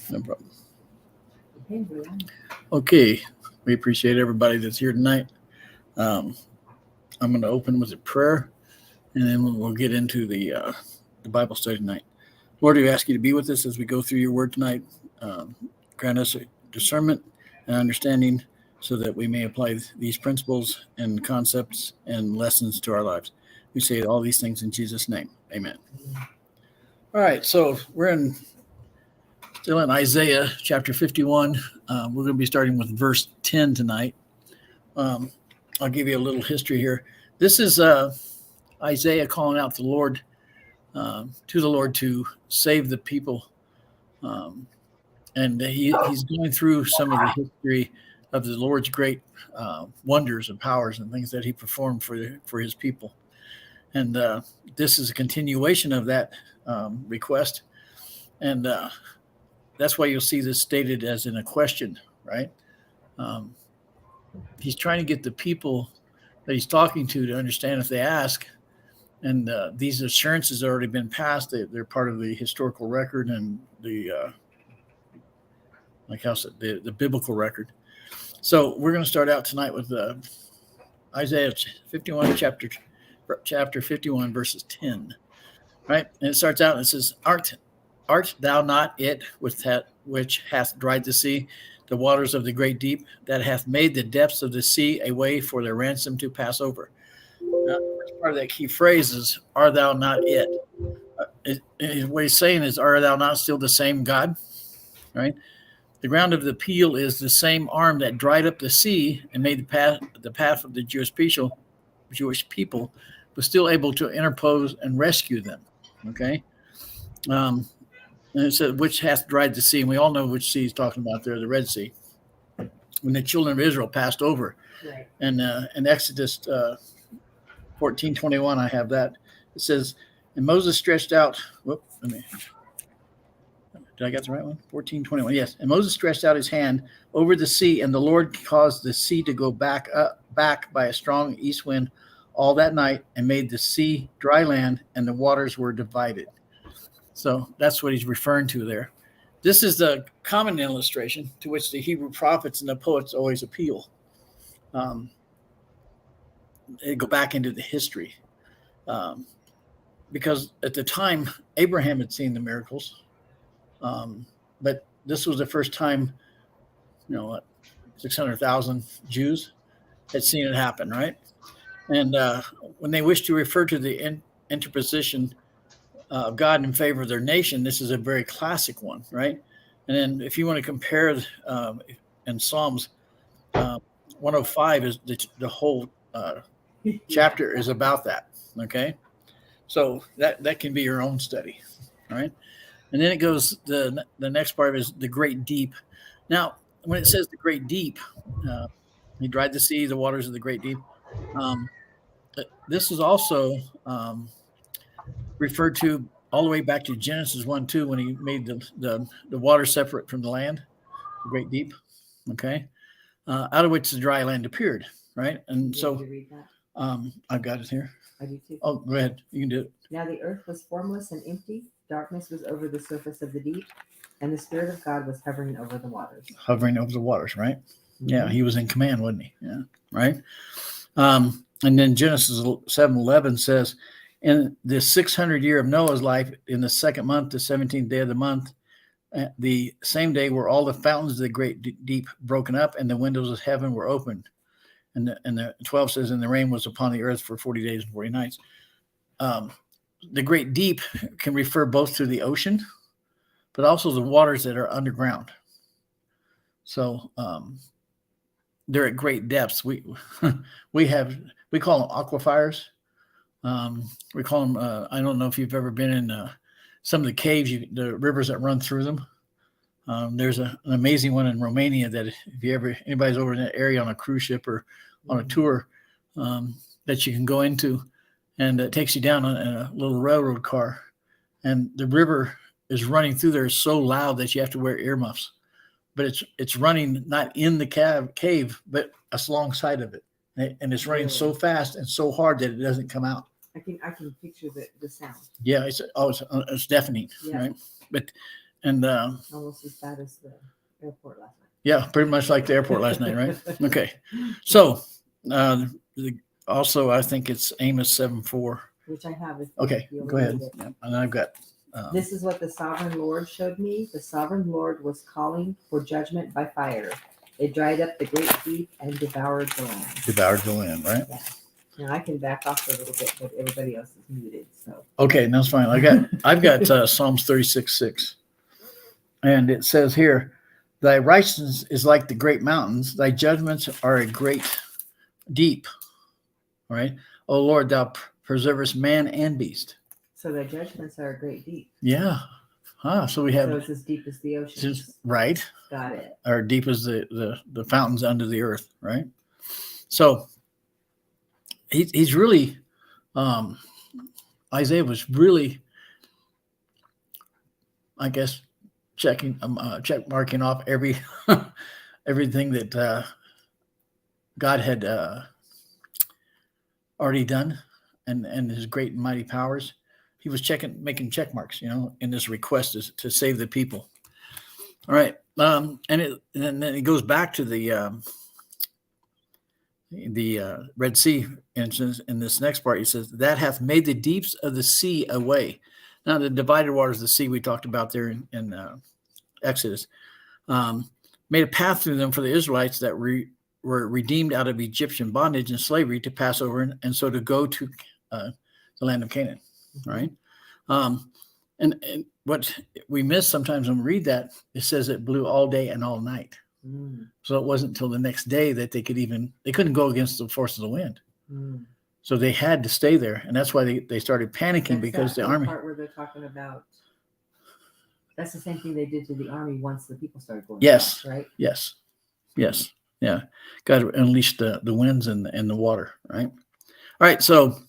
No problem. Okay, we appreciate everybody that's here tonight. Um, I'm going to open with a prayer, and then we'll get into the Bible study tonight. Lord, we ask you to be with us as we go through your word tonight. Um, Grant us discernment and understanding so that we may apply these principles and concepts and lessons to our lives. We say all these things in Jesus' name. Amen. All right, so we're still in Isaiah chapter 51. We're going to be starting with verse 10 tonight. I'll give you a little history here. This is Isaiah calling out the Lord, to the Lord to save the people. And he's going through some of the history of the Lord's great wonders and powers and things that he performed for his people. And this is a continuation of that request. And that's why you'll see this stated as in a question, right? He's trying to get the people that he's talking to understand if they ask. And these assurances have already been passed. They're part of the historical record and the the biblical record. So we're going to start out tonight with Isaiah 51, chapter 51, verses 10. Right? And it starts out and it says, Art thou not it which hath dried the sea, the waters of the great deep, that hath made the depths of the sea a way for their ransom to pass over? Now, the first part of that key phrase is, Are thou not it? What he's saying is, Are thou not still the same God? Right? The ground of the appeal is the same arm that dried up the sea and made the path of the Jewish people was still able to interpose and rescue them. Okay? And it said, which hath dried the sea. And we all know which sea he's talking about there, the Red Sea. When the children of Israel passed over. Right. And in Exodus 14:21, I have that. It says, and Moses stretched out, did I get the right one? 14:21. Yes. And Moses stretched out his hand over the sea, and the Lord caused the sea to go back by a strong east wind all that night, and made the sea dry land, and the waters were divided. So that's what he's referring to there. This is the common illustration to which the Hebrew prophets and the poets always appeal. They go back into the history. Because at the time, Abraham had seen the miracles. But this was the first time, 600,000 Jews had seen it happen, right? And when they wish to refer to the interposition of God in favor of their nation, this is a very classic one, right? And then if you want to compare in Psalms 105, is the whole chapter is about that, okay? So that can be your own study, all right? And then it goes, the next part is the great deep. Now, when it says the great deep, he dried the sea, the waters of the great deep. This is also referred to all the way back to Genesis 1:2 when he made the water separate from the land, the great deep, okay, out of which the dry land appeared, right? And so I've got it here. I do too. Oh, go ahead. You can do it. Now the earth was formless and empty. Darkness was over the surface of the deep, and the Spirit of God was hovering over the waters. Hovering over the waters, right? Mm-hmm. Yeah, he was in command, wasn't he? Yeah, right? And then Genesis 7:11 says, in the 600 year of Noah's life, in the second month, the 17th day of the month, the same day were all the fountains of the great deep broken up, and the windows of heaven were opened. And the 12 says, and the rain was upon the earth for 40 days and 40 nights. The great deep can refer both to the ocean, but also the waters that are underground. So they're at great depths. We call them aquifers. We call them. I don't know if you've ever been in some of the caves, the rivers that run through them. There's an amazing one in Romania that if anybody's over in that area on a cruise ship or on a tour, that you can go into, and it takes you down in a little railroad car, and the river is running through there so loud that you have to wear earmuffs. But it's running not in the cave, but alongside of it, and it's running so fast and so hard that it doesn't come out. I can picture the sound. Yeah, it's deafening, yeah. Right? But And Almost as bad as the airport last night. yeah, pretty much like the airport last night, right? Okay. So also, I think it's Amos 7:4. Which I have. Okay, you'll go ahead. read it. Yeah, and I've got. This is what the sovereign Lord showed me. The sovereign Lord was calling for judgment by fire. It dried up the great deep and devoured the land. Devoured the land, right? Yeah. Now I can back off a little bit, but everybody else is muted. So Okay, that's fine. I've got Psalms 36:6, and it says here, "Thy righteousness is like the great mountains; thy judgments are a great deep." All right, O Lord, thou preservest man and beast. So the judgments are a great deep. Yeah. So we have. So it's as deep as the ocean. Right. Got it. Or deep as the fountains under the earth, right? So he's really, Isaiah was really, I guess, check marking off everything that God had already done, and his great and mighty powers. He was making check marks, in this request to save the people. All right. And then it goes back to the Red Sea instance. In this next part, he says, that hath made the deeps of the sea a way. Now, the divided waters of the sea we talked about there in Exodus, made a path through them for the Israelites that were redeemed out of Egyptian bondage and slavery to pass over and so to go to the land of Canaan, right? And what we miss sometimes when we read that, it says it blew all day and all night. So it wasn't until the next day that they couldn't go against the force of the wind. So they had to stay there. And that's why they started panicking, because the army. Part where they're talking about, that's the same thing they did to the army once the people started going. Yes. South, right? Yes. Yeah. God unleashed the winds and the water, right? All right. So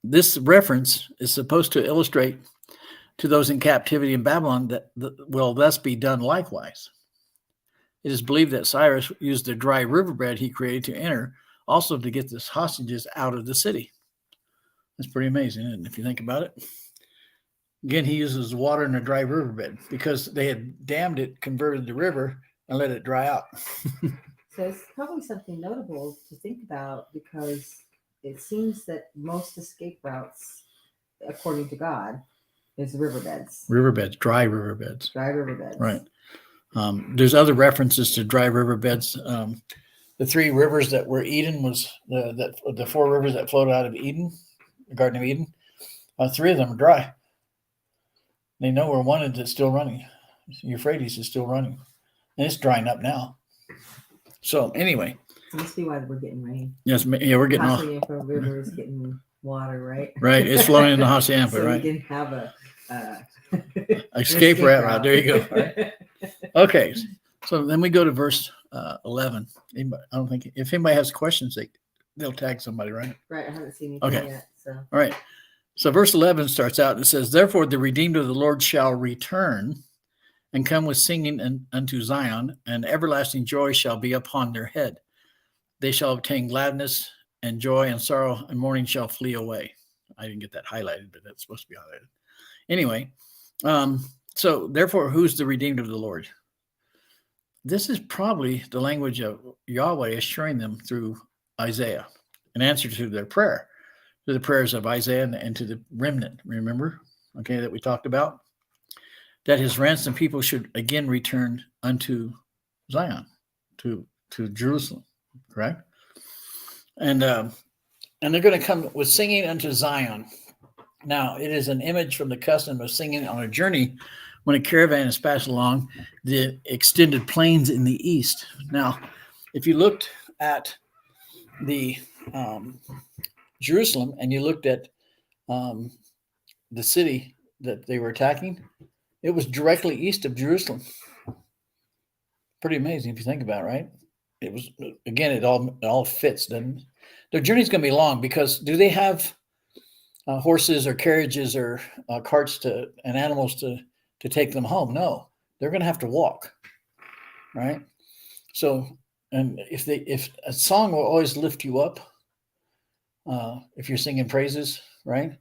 this reference is supposed to illustrate to those in captivity in Babylon that will thus be done likewise. It is believed that Cyrus used the dry riverbed he created to enter, also to get the hostages out of the city. That's pretty amazing, isn't it, if you think about it? Again, he uses water in a dry riverbed because they had dammed it, converted the river, and let it dry out. So it's probably something notable to think about, because it seems that most escape routes, according to God, is riverbeds. Dry riverbeds. Dry riverbeds. Right. There's other references to dry riverbeds. The three rivers that were Eden was the four rivers that flowed out of Eden, the Garden of Eden. Three of them are dry. They know where one is still running. Euphrates is still running, and it's drying up now. So anyway, so must be why we're getting rain. Yes, yeah, we're getting Hassayampa River is getting water, right? Right, it's flowing into Hassayampa, so right? We didn't have a escape route. There you go. Right? Okay, so then we go to verse 11. I don't think if anybody has questions, they'll tag somebody, right? Right, I haven't seen anything yet. So all right. So verse 11 starts out, it says, therefore the redeemed of the Lord shall return and come with singing unto Zion, and everlasting joy shall be upon their head. They shall obtain gladness and joy, and sorrow and mourning shall flee away. I didn't get that highlighted, but that's supposed to be highlighted. Anyway, so therefore, who's the redeemed of the Lord? This is probably the language of Yahweh assuring them through Isaiah, an answer to their prayer, to the prayers of Isaiah and to the remnant, remember, okay, that we talked about, that his ransomed people should again return unto Zion, to Jerusalem, correct? And they're going to come with singing unto Zion. Now, it is an image from the custom of singing on a journey when a caravan is passed along the extended plains in the east. Now, if you looked at the Jerusalem and you looked at the city that they were attacking, it was directly east of Jerusalem. Pretty amazing if you think about it, right? It was, again, it all fits. Then their journey's going to be long, because do they have horses or carriages or carts and animals to take them home? No, they're going to have to walk, right? So, and if a song will always lift you up, if you're singing praises, right?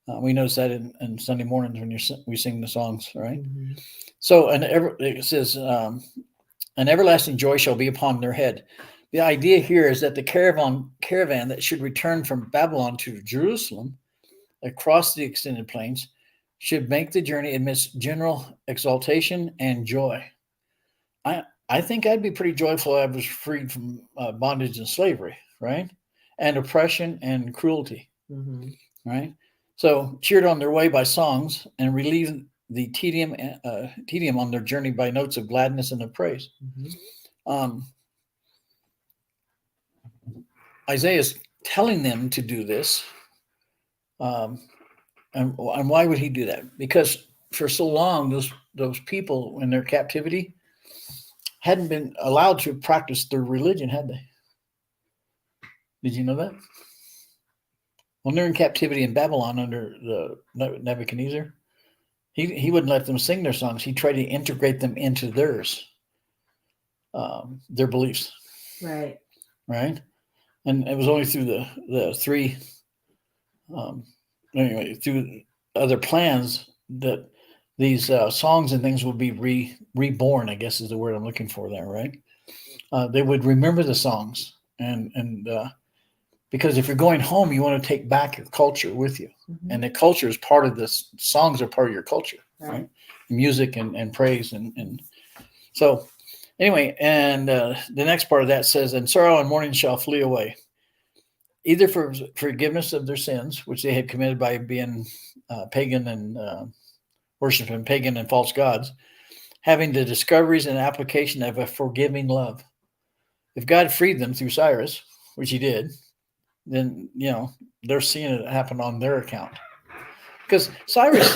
We notice that in Sunday mornings when we sing the songs, right? Mhm. So, it says, an everlasting joy shall be upon their head. The idea here is that the caravan that should return from Babylon to Jerusalem across the extended plains should make the journey amidst general exaltation and joy. I think I'd be pretty joyful if I was freed from bondage and slavery, right? And oppression and cruelty, Mhm. right? So cheered on their way by songs and relieved the tedium on their journey by notes of gladness and of praise. Mhm. Um, Isaiah is telling them to do this. And why would he do that? Because for so long, those people in their captivity hadn't been allowed to practice their religion, had they? Did you know that? When they're in captivity in Babylon under the Nebuchadnezzar, he wouldn't let them sing their songs. He tried to integrate them into theirs, their beliefs, Right. right? And it was only through the three, anyway, through other plans that these songs and things would be reborn. I guess is the word I'm looking for there, right? They would remember the songs, and because if you're going home, you want to take back your culture with you, Mhm. and the culture is part of this. Songs are part of your culture, Right. right? Music and praise and so anyway, and the next part of that says, "And sorrow and mourning shall flee away, either for forgiveness of their sins, which they had committed by being pagan and worshiping pagan and false gods, having the discoveries and application of a forgiving love." If God freed them through Cyrus, which he did, then they're seeing it happen on their account. Because Cyrus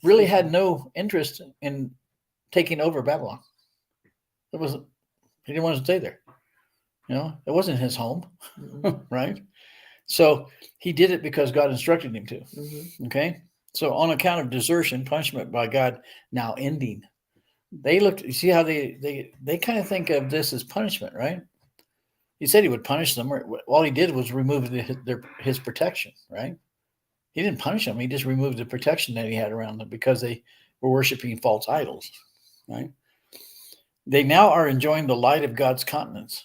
really had no interest in taking over Babylon. It wasn't. He didn't want to stay there. It wasn't his home, Mhm. right? So he did it because God instructed him to. Mhm. Okay. So on account of desertion, punishment by God now ending, they looked. You see how they kind of think of this as punishment, right? He said he would punish them. All he did was remove his protection, right? He didn't punish them. He just removed the protection that he had around them because they were worshiping false idols, right? They now are enjoying the light of God's countenance.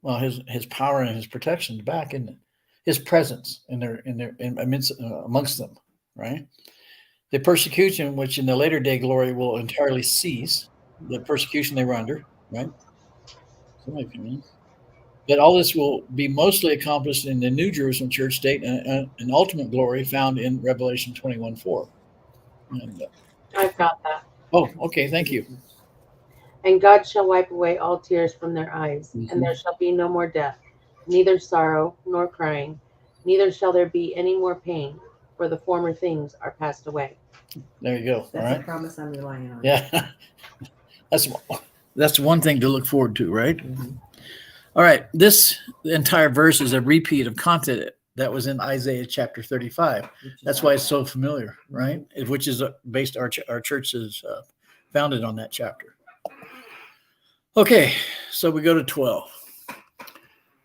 Well, his power and his protection is back, isn't it? His presence amongst them, right? The persecution, which in the later day glory will entirely cease, the persecution they were under, right? Somebody come in. But all this will be mostly accomplished in the New Jerusalem church state and ultimate glory found in Revelation 21:4. And, I've got that. oh, okay, thank you. And God shall wipe away all tears from their eyes, and there Mhm. shall be no more death, neither sorrow nor crying, neither shall there be any more pain, for the former things are passed away. There you go. That's All a right. promise I'm relying on. Yeah. that's one thing to look forward to, right? Mhm. All right. This entire verse is a repeat of content that was in Isaiah chapter 35. Which is That's why it's awesome. so familiar, right? Which is based our church is founded on that chapter. Okay, so we go to 12.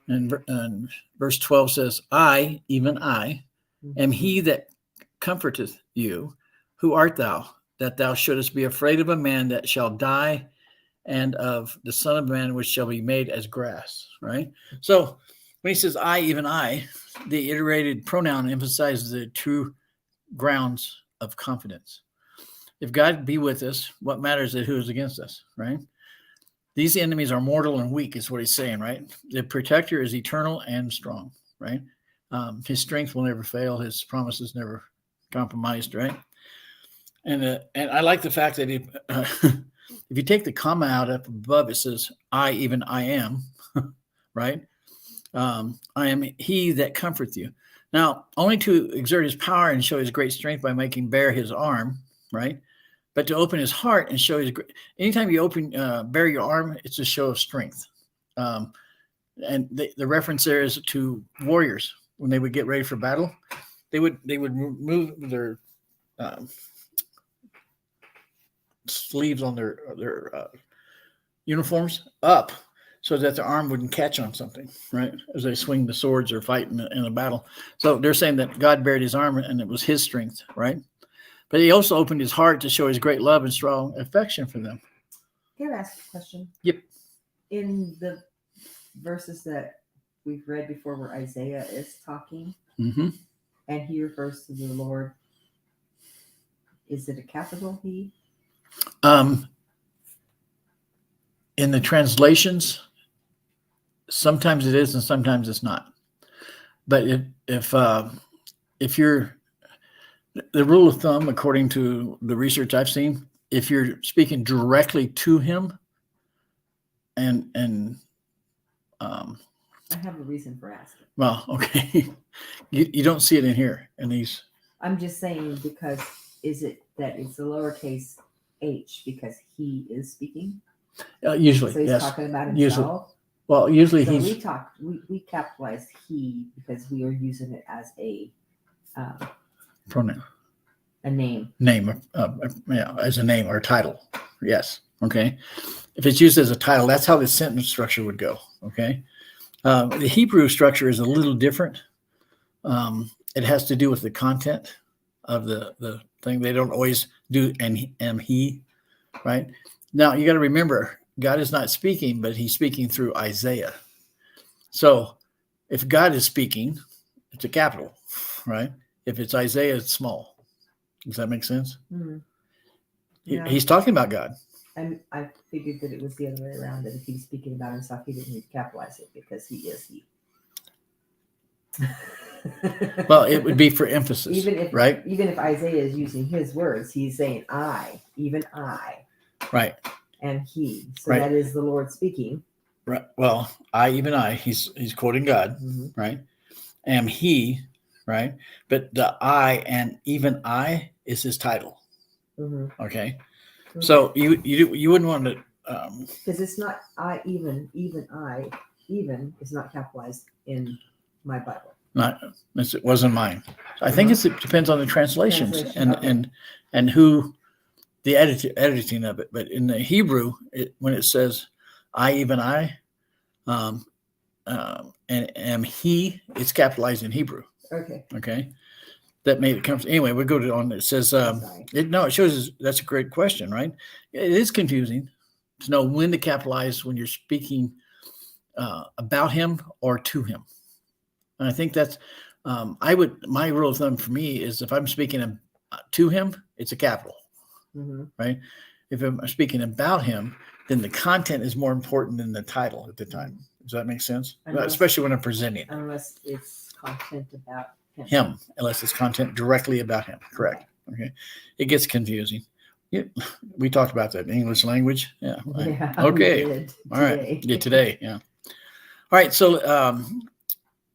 And verse 12 says, I, even I, am he that comforteth you. Who art thou, that thou shouldest be afraid of a man that shall die, and of the Son of Man, which shall be made as grass, right? So when he says I, even I, the iterated pronoun emphasizes the true grounds of confidence. If God be with us, what matters is who is against us, right? These enemies are mortal and weak, is what he's saying, right? The protector is eternal and strong, right? His strength will never fail. His promises never compromised, right? And I like the fact that if you take the comma out up above, it says, I, even I am, right? I am he that comforts you. Now, only to exert his power and show his great strength by making bare his arm, right? But to open his heart and show his anytime you bare your arm, it's a show of strength. And the reference there is to warriors when they would get ready for battle. They would move their sleeves on their uniforms up so that the arm wouldn't catch on something, right? As they swing the swords or fight in a battle. So they're saying that God bared his arm and it was his strength, right? But he also opened his heart to show his great love and strong affection for them. Can I ask a question? Yep. In the verses that we've read before where Isaiah is talking Mm-hmm. and he refers to the Lord, is it a capital He? In the translations, sometimes it is and sometimes it's not. But if you're, the rule of thumb, according to the research I've seen, if you're speaking directly to him and I have a reason for asking. well, okay, you don't see it in here in these. I'm just saying because is it that it's a lowercase h because he is speaking? Usually, So he's yes. talking about Usually. himself. Well, usually So he's we capitalized he because we are using it as a pronoun. name. Name, yeah, as a name or a title. Yes. Okay. If it's used as a title, that's how the sentence structure would go. Okay. The Hebrew structure is a little different. It has to do with the content of the thing. They don't always do and he, right? Now you got to remember, God is not speaking, but he's speaking through Isaiah. So if God is speaking, it's a capital, right? If it's Isaiah, it's small. Does that make sense? Mhm. He- Yeah. He's talking about God. And I figured that it was the other way around, that if he's speaking about himself, he didn't need to capitalize it because he is he. Well, it would be for emphasis, even if right? Even if Isaiah is using his words, he's saying I, even I, Right, and he. So Right. that is the Lord speaking. right. Well, he's quoting God, Mhm. right? Am he, right? But the I and even I is his title. Mhm. Okay, so you wouldn't want to. Because it's not I even I even is not capitalized in my Bible. It wasn't mine. I think it depends on the translations Translation, okay. and who the editing of it. But in the Hebrew, when it says I even I, and am he, it's capitalized in Hebrew. Okay. Okay, that made it come. Anyway, we go to on. It says Sorry. it shows that's a great question, right? It is confusing to know when to capitalize when you're speaking about him or to him. And I think that's my rule of thumb for me is if I'm speaking to him, it's a capital, Mhm. right? If I'm speaking about him, then the content is more important than the title at the time. Does that make sense? Especially when I'm presenting Unless it's content about him, unless it's content directly about him. Correct. Okay. It gets confusing. Yeah, we talked about that in English language. Yeah. Right. Yeah. Okay. We did All right. today. Yeah, today. Yeah. All right. So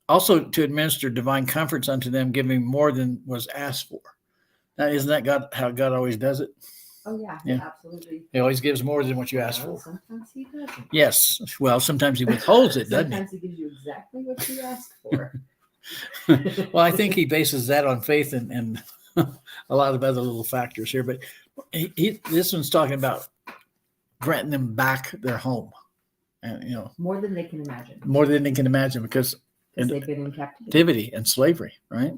also to administer divine comforts unto them, giving more than was asked for. Now, isn't that God how God always does it? Oh yeah, Yeah. absolutely. He always gives more than what you ask Well, for. sometimes he doesn't. Yes. Well, sometimes he withholds it, doesn't he? Sometimes he gives you exactly what you asked for. Well, I think he bases that on faith and a lot of other little factors here. But this one's talking about granting them back their home, and More than they can imagine. more than they can imagine because Because they've been in captivity. captivity and slavery, right?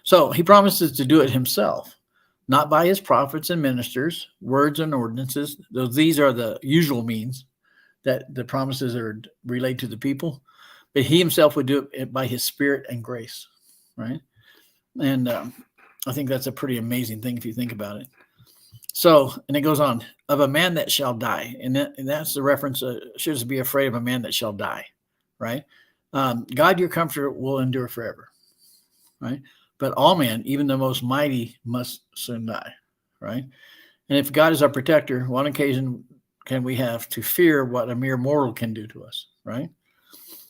So he promises to do it himself, not by his prophets and ministers, words and ordinances. Though these are the usual means that the promises are relayed to the people, but he himself would do it by his spirit and grace, right? And I think that's a pretty amazing thing if you think about it. So, and it goes on, of a man that shall die. And that's the reference, should be afraid of a man that shall die, right? God, your comforter, will endure forever, right? But all men, even the most mighty, must soon die, right? And if God is our protector, one occasion can we have to fear what a mere mortal can do to us, right?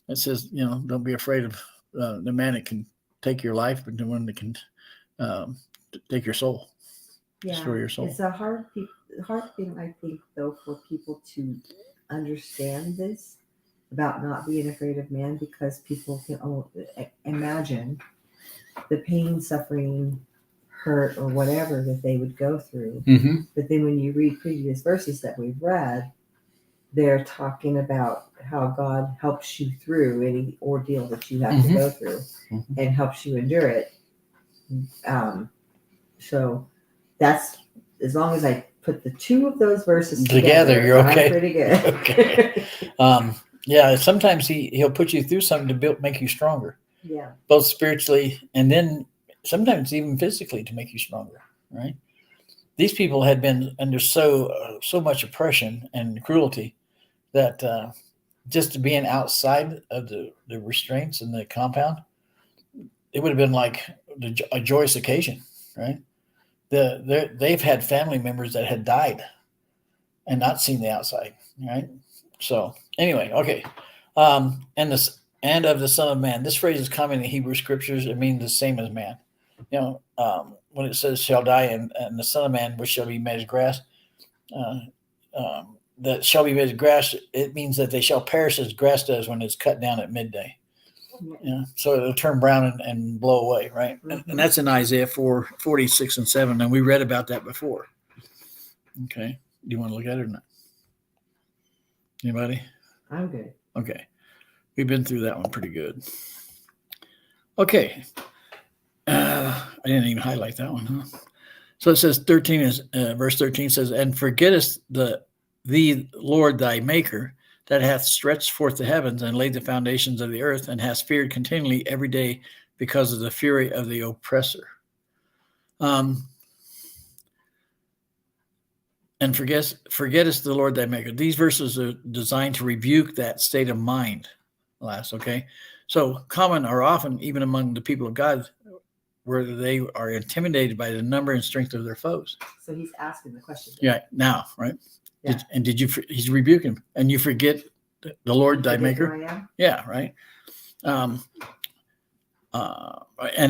It says, don't be afraid of the man that can take your life, but the one that can take your soul, destroy your soul. It's a hard thing, I think, though, for people to understand this about not being afraid of man, because people can imagine the pain, suffering, hurt, or whatever that they would go through. Mm-hmm. But then when you read previous verses that we've read, they're talking about how God helps you through any ordeal that you have to go through and helps you endure it. So that's, as long as I put the two of those verses Together, you're okay. I'm pretty good. Okay. Yeah, sometimes he'll put you through something to make you stronger, Yeah. both spiritually and then sometimes even physically to make you stronger, right? These people had been under so much oppression and cruelty that just being outside of the restraints in the compound, it would have been like a joyous occasion, right? They've had family members that had died and not seen the outside, right? So anyway, okay. And of the Son of Man. This phrase is common in Hebrew scriptures. It means the same as man. When it says shall die and the Son of Man, which shall be made as grass, that shall be made as grass, it means that they shall perish as grass does when it's cut down at midday. Yeah, so it'll turn brown and blow away, right? And that's in Isaiah 4:46 and 7. And we read about that before. Okay. Do you want to look at it or not? Anybody? I'm good. Okay. We've been through that one pretty good. Okay. I didn't even highlight that one, huh? So it says verse 13 says, and forgettest the Lord thy maker, that hath stretched forth the heavens and laid the foundations of the earth, and hast feared continually every day because of the fury of the oppressor. And forgettest the Lord thy maker. These verses are designed to rebuke that state of mind. Okay? So common or often, even among the people of God, where they are intimidated by the number and strength of their foes. So he's asking the question. Yeah, now, right? Yeah. He's rebuking him, and you forget the Lord thy maker? Yeah, right. And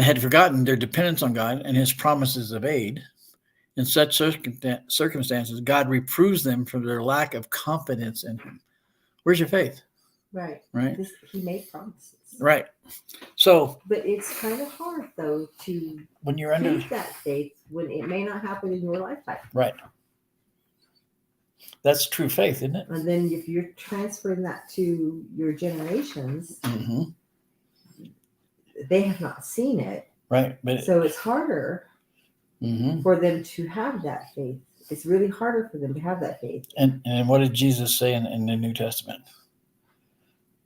had forgotten their dependence on God and his promises of aid. In such circumstances, God reproves them for their lack of confidence in him. Where's your faith? Right. Right. He made promises. Right. So, but it's kind of hard though to when you're under that faith when it may not happen in your lifetime. Right. That's true faith, isn't it? And then if you're transferring that to your generations, they have not seen it. Right. But so it's harder for them to have that faith. It's really harder for them to have that faith. And what did Jesus say in the New Testament?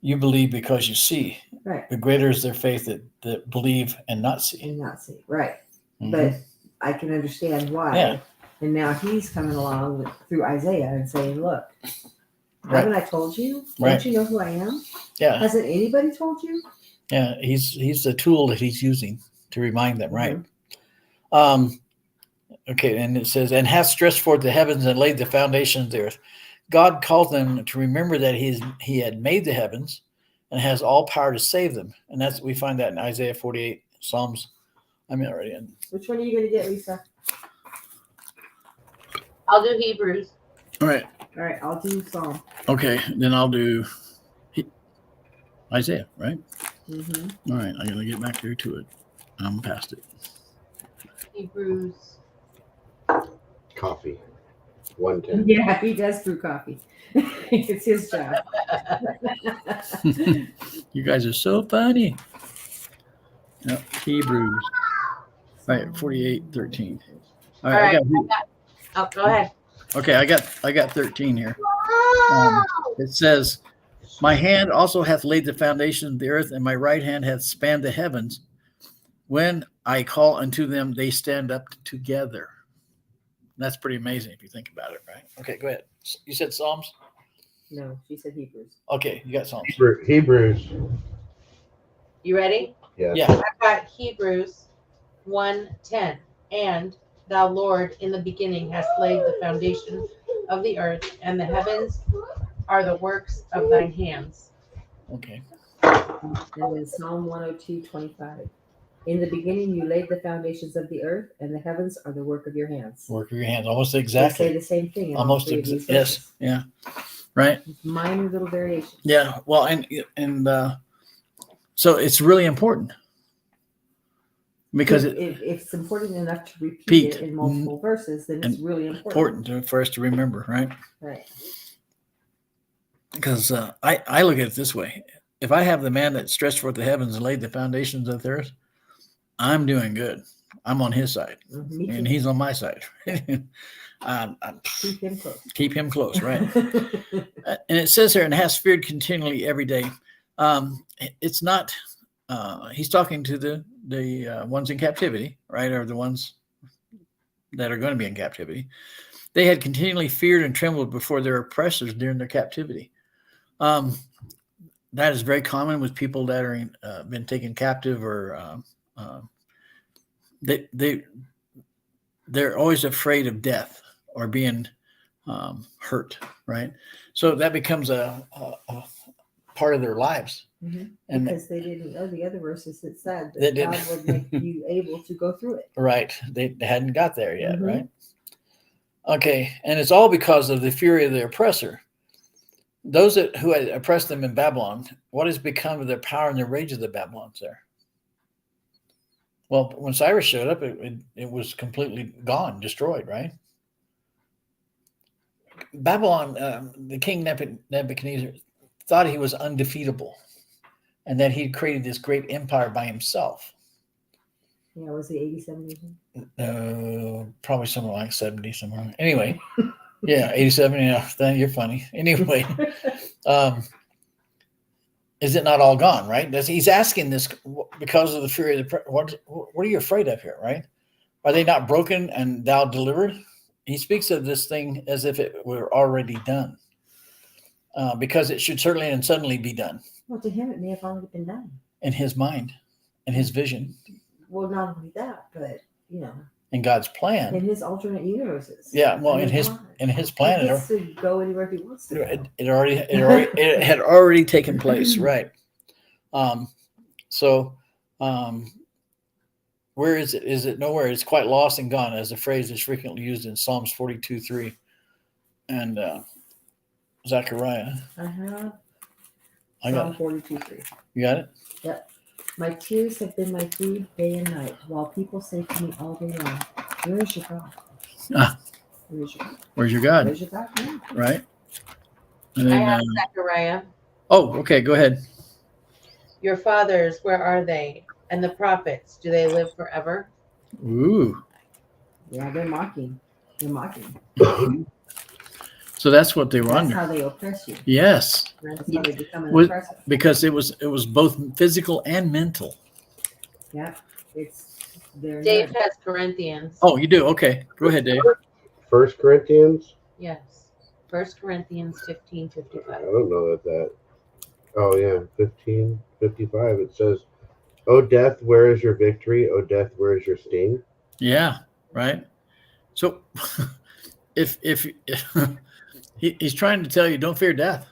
You believe because you see. Right. The greater is their faith that believe and not see. And not see. Right. But I can understand why. Yeah. And now he's coming along through Isaiah and saying, look, haven't I told you? Don't you know who I am? Yeah. Hasn't anybody told you? Yeah. He's the tool that he's using to remind them, right? Okay. And it says, and hath stretched forth the heavens and laid the foundations of the earth. God called them to remember that he had made the heavens and has all power to save them. And we find that in Isaiah 48, Psalms. I'm already in. Which one are you going to get, Lisa? I'll do Hebrews. All right. All right. I'll do Psalm. Okay. Then I'll do Isaiah, right? Mm-hmm. All right. I'm going to get back there to it. I'm past it. Hebrews. Coffee. 110. Yeah, he does brew coffee. It's his job. You guys are so funny. Yep. Hebrews. All right, 48:13. All right. Go ahead. Okay, I got 13 here. It says, my hand also hath laid the foundation of the earth, and my right hand hath spanned the heavens. When I call unto them, they stand up together. That's pretty amazing if you think about it, right? Okay, go ahead. You said Psalms? No, she said Hebrews. Okay, you got Psalms. Hebrews. You ready? Yes. Yeah. I've got Hebrews 1:10. And thou, Lord, in the beginning hast laid the foundation of the earth, and the heavens are the works of thine hands. Okay. And then Psalm 102:25. In the beginning, you laid the foundations of the earth, and the heavens are the work of your hands. Work of your hands. Almost exactly. They say the same thing. In almost all three of these yes. Yeah. Right. Minor little variations. Yeah. Well, and so it's really important because if it's important enough to repeat it in multiple verses, then it's really important for us to remember, right? Right. because I look at it this way: if I have the man that stretched forth the heavens and laid the foundations of the earth, I'm doing good. I'm on his side, Me and too. he's on my side. Keep him close. Keep him close, right? And it says here, and has feared continually every day. It's not. He's talking to the ones in captivity, right, or the ones that are going to be in captivity. They had continually feared and trembled before their oppressors during their captivity. That is very common with people that are been taken captive, or they're always afraid of death or being hurt, right? So that becomes a part of their lives. Mhm. And Because they didn't know the other verses that said They that didn't. God would make you able to go through it. right, they hadn't got there yet, Mhm. right? Okay, and it's all because of the fury of the oppressor. Those who had oppressed them in Babylon, what has become of their power and the rage of the Babylons there? Well, when Cyrus showed up, it was completely gone, destroyed, right? Babylon, the king Nebuchadnezzar thought he was undefeatable and that he'd created this great empire by himself. Yeah, was he 87 years old? Probably somewhere like 70 somewhere. Anyway, yeah, 87. Yeah, then you're funny. Anyway, is it not all gone, right? He's asking this because of the fury of the. What are you afraid of here, right? Are they not broken and thou delivered? He speaks of this thing as if it were already done, because it should certainly and suddenly be done Well, to him, it may have already been done. in his mind, in his vision, Well, not only that, but in God's in plan. his alternate universes. Yeah, well, I mean, in his come on. in his He plan, gets to go anywhere he wants to. Go. it had already taken place, right? So, where is it? Is it nowhere? It's quite lost and gone, as the phrase is frequently used in Psalms 42:3 and Zechariah. I have I got Psalm 42:3. You got it? Yep. My tears have been my food day and night, while people say to me all day long, "Where is your God? Ah. Where is your God? Where's your God? Where's your God?" Yeah. Right? And I then, have Zechariah. oh, okay, go ahead. Your fathers, where are they? And the prophets, do they live forever? Ooh. Yeah, they're mocking. They're mocking. So that's what they were That's under. how they oppress you. Yes, That's how they become an Was- oppressor. because it was both physical and mental. Yeah, it's their Dave has Corinthians. Oh, you do? Okay, go ahead, Dave. 1 Corinthians. Yes. 1 Corinthians I 15:55. don't know that. Oh yeah, 15:55. It says, "O death, where is your victory? O death, where is your sting?" Yeah, right. So if he's trying to tell you, don't fear death,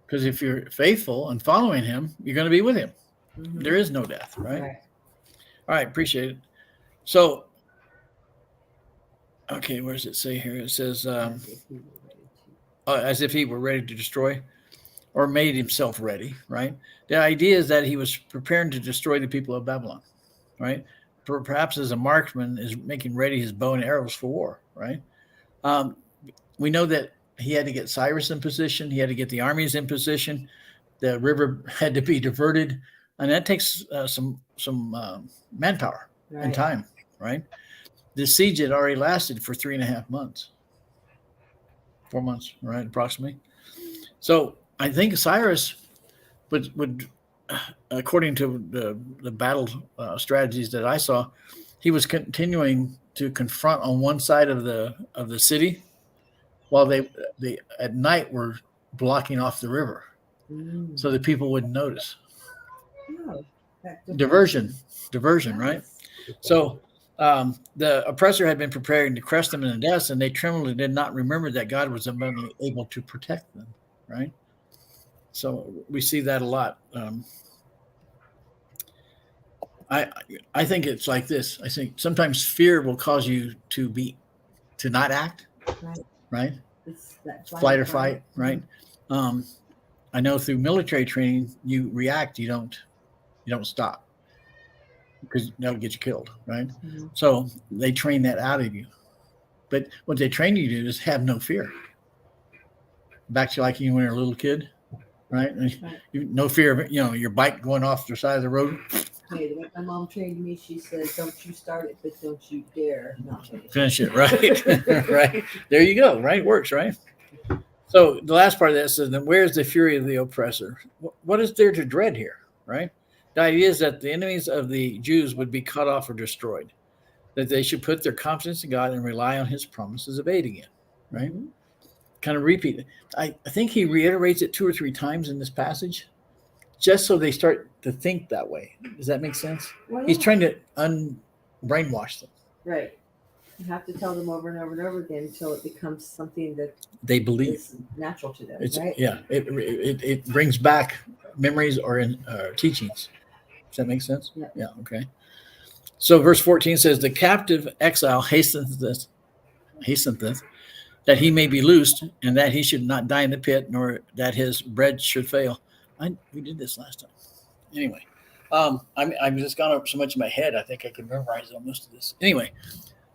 because if you're faithful and following him, you're going to be with him. Mhm. There is no death, right? Right. All right, appreciate it. So, okay, where does it say here? It says, as if he were ready to destroy or made himself ready, right? The idea is that he was preparing to destroy the people of Babylon, right? Perhaps as a marksman is making ready his bow and arrows for war, right? We know that he had to get Cyrus in position. He had to get the armies in position. The river had to be diverted. And that takes some manpower and Right. time, right? The siege had already lasted for 3.5 months. 4 months, right, approximately. So I think Cyrus would according to the battle strategies that I saw, he was continuing to confront on one side of the city, while they at night were blocking off the river, Mm. so that people wouldn't notice. Oh, that Diversion, right? Yes. So the oppressor had been preparing to crush them in the dust, and they trembled and did not remember that God was abundantly able to protect them, right? So we see that a lot. I think it's like this. I think sometimes fear will cause you to not act, right? It's that Flight or fight, right? I know through military training, you react, you don't stop, because that'll get you killed, right? Mhm. So they train that out of you. But what they train you to do is have no fear. back to like you when you were a little kid, right? And Right. no fear of your bike going off the side of the road. Hey, the way my mom trained me, she says, "Don't you start it, but don't you dare not Finish it, right? Right. There you go. Right. Works, right? So the last part of that says, then where's the fury of the oppressor? What is there to dread here, right? The idea is that the enemies of the Jews would be cut off or destroyed, that they should put their confidence in God and rely on his promises of aid again, right? Mhm. Kind of repeat it. I think he reiterates it 2 or 3 times in this passage, just so they start to think that way. Does that make sense? Well, He's yeah. trying to brainwash them. Right. You have to tell them over and over and over again until it becomes something that They believe. is natural to them, It's right? yeah. It brings back memories or teachings. Does that make sense? Yeah. Yeah. Okay. So verse 14 says, "The captive exile hasteneth that he may be loosed, and that he should not die in the pit, nor that his bread should fail." We did this last time. Anyway, I'm just gone up so much in my head. I think I could memorize most of this. Anyway,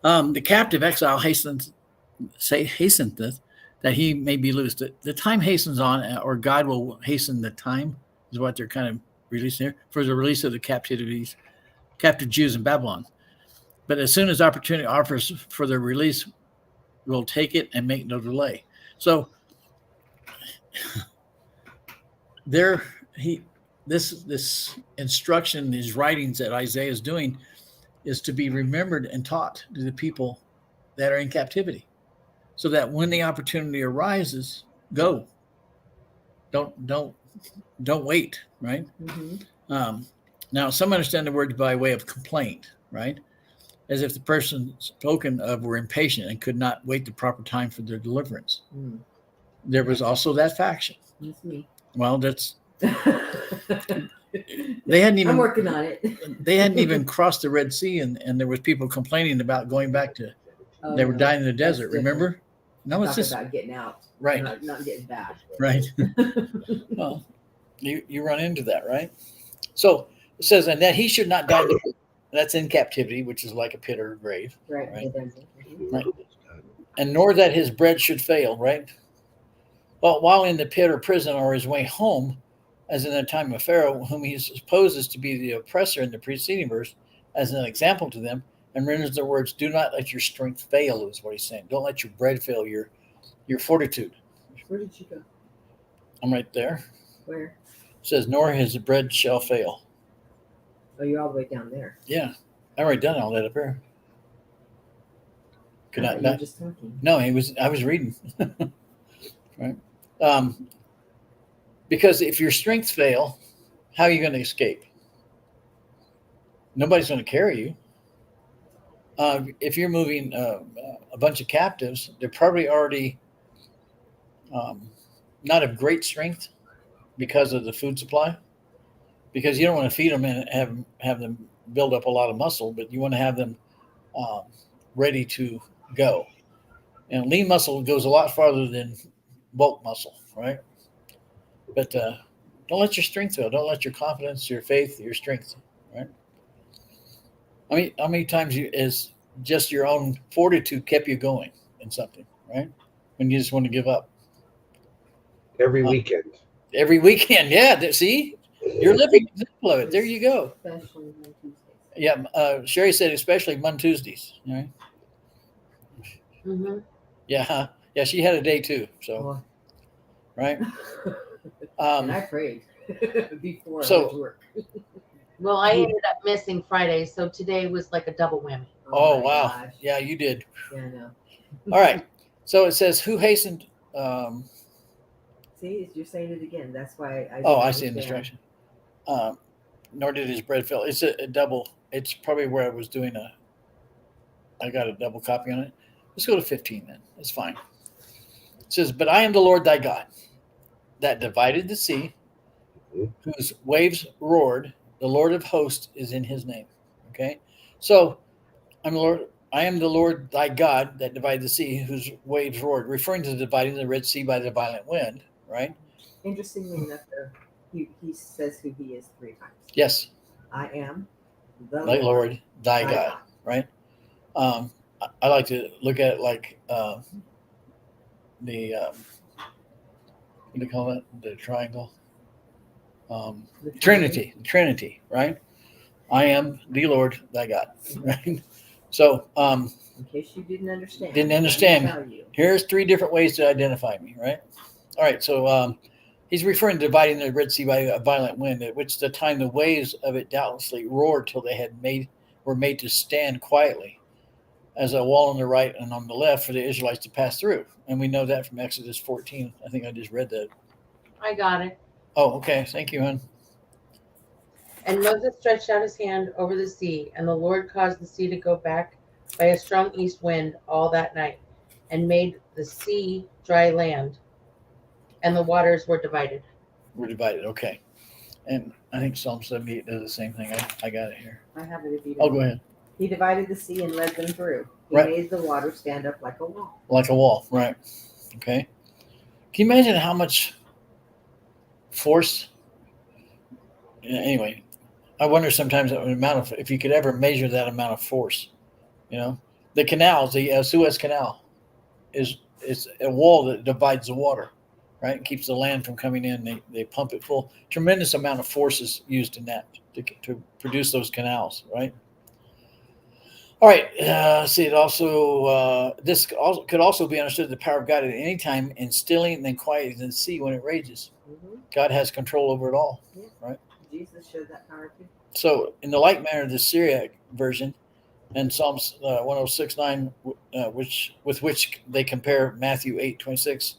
the captive exile hasteneth that he may be loosed. The time hastens on, or God will hasten the time, is what they're kind of releasing here for the release of the captive Jews in Babylon. But as soon as opportunity offers for their release, we'll take it and make no delay. So this instruction, these writings that Isaiah is doing, is to be remembered and taught to the people that are in captivity, so that when the opportunity arises, go. Don't wait, right? Mm-hmm. Now, some understand the word by way of complaint, right? As if the person spoken of were impatient and could not wait the proper time for their deliverance. Mm. There was also that faction. That's me. Well, they hadn't I'm even working on it. they hadn't even crossed the Red Sea, and there was people complaining about going back to. Oh, They were no, dying in the that's desert. different. Remember? No, it's Talking just about getting out, right, not getting back. right. Well, you run into that, right? So it says, and that he should not die. That's in captivity, which is like a pit or a grave, Right. Right. Mhm. Right. And nor that his bread should fail, right? Well, while in the pit or prison or his way home, as in the time of Pharaoh, whom he supposes to be the oppressor in the preceding verse, as an example to them, and renders their words, "Do not let your strength fail," is what he's saying. Don't let your bread fail, your fortitude. Where did you go? I'm right there. Where? It says, nor his bread shall fail. Oh, you're all the way down there. Yeah, I already done all that up here. Could I I thought you were not? just talking. No, I was reading. Right. Because if your strength fail, how are you going to escape? Nobody's going to carry you. If you're moving a bunch of captives, they're probably already not of great strength because of the food supply. Because you don't want to feed them and have them build up a lot of muscle, but you want to have them ready to go. And lean muscle goes a lot farther than bulk muscle, right? But don't let your strength fail. Don't let your confidence, your faith, your strength, right? I mean, how many times is just your own fortitude kept you going in something, right? When you just want to give up. Every weekend. Every weekend, yeah. See, you're living example of it. There you go. Especially on Tuesdays. Yeah, Sherry said especially Monday, Tuesdays, right? Mm-hmm. Yeah, yeah. She had a day too, so Oh, right. and I prayed before I so- went to work. Well, I ended up missing Friday, so today was like a double whammy. Oh my wow, gosh. yeah, you did. Yeah, I know. All right. So it says, "Who hastened?" See, you're saying it again. That's why I. Oh, I see an instruction. Nor did his bread fail. It's a double. It's probably where I was doing I got a double copy on it. Let's go to 15 then. That's fine. It says, "But I am the Lord thy God, that divided the sea, whose waves roared. The Lord of hosts is in his name." Okay, so I'm the Lord. I am the Lord thy God that divided the sea, whose waves roared, referring to dividing the Red Sea by the violent wind, right? Interestingly enough, though, he says who he is 3 times. Yes, I am the thy Lord, thy thy God, right? I like to look at it like the What do you call that? The triangle. The Trinity, right? I am the Lord thy God, right? So In case you didn't understand. Didn't let me understand. tell you. here's 3 different ways to identify me, right? All right, so he's referring to dividing the Red Sea by a violent wind, at which the time the waves of it doubtlessly roared till they were made to stand quietly as a wall on the right and on the left for the Israelites to pass through. And we know that from Exodus 14. I think I just read that. I got it. Oh, okay. Thank you, hon. And Moses stretched out his hand over the sea, and the Lord caused the sea to go back by a strong east wind all that night, and made the sea dry land, and the waters were divided. We're divided. Okay. And I think Psalm 78 does the same thing. I got it here. I have it if you Oh, don't. go ahead. He divided the sea and led them through. He Right. made the water stand up like a wall. Like a wall, right? Okay. Can you imagine how much force? Anyway, I wonder sometimes the amount of, if you could ever measure that amount of force. The canals, the Suez Canal, is a wall that divides the water, right? It keeps the land from coming in. They pump it full. Tremendous amount of force is used in that to produce those canals, right? All right. See, it also could also be understood the power of God at any time in stilling and quieting the sea when it rages. Mm-hmm. God has control over it all. Jesus showed that power too. So, in the like manner, the Syriac version and Psalms 106:9, with which they compare Matthew 8:26.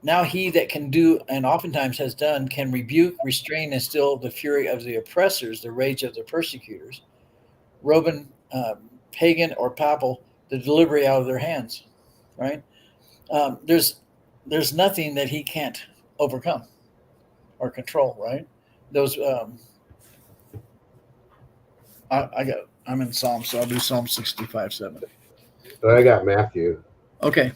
Now he that can do, and oftentimes has done, can rebuke, restrain, and still the fury of the oppressors, the rage of the persecutors, Roman, pagan, or papal, the delivery out of their hands. Right? There's nothing that he can't overcome or control. Right? Those. I'm in Psalm, so I'll do Psalm 65:7. I got Matthew. Okay.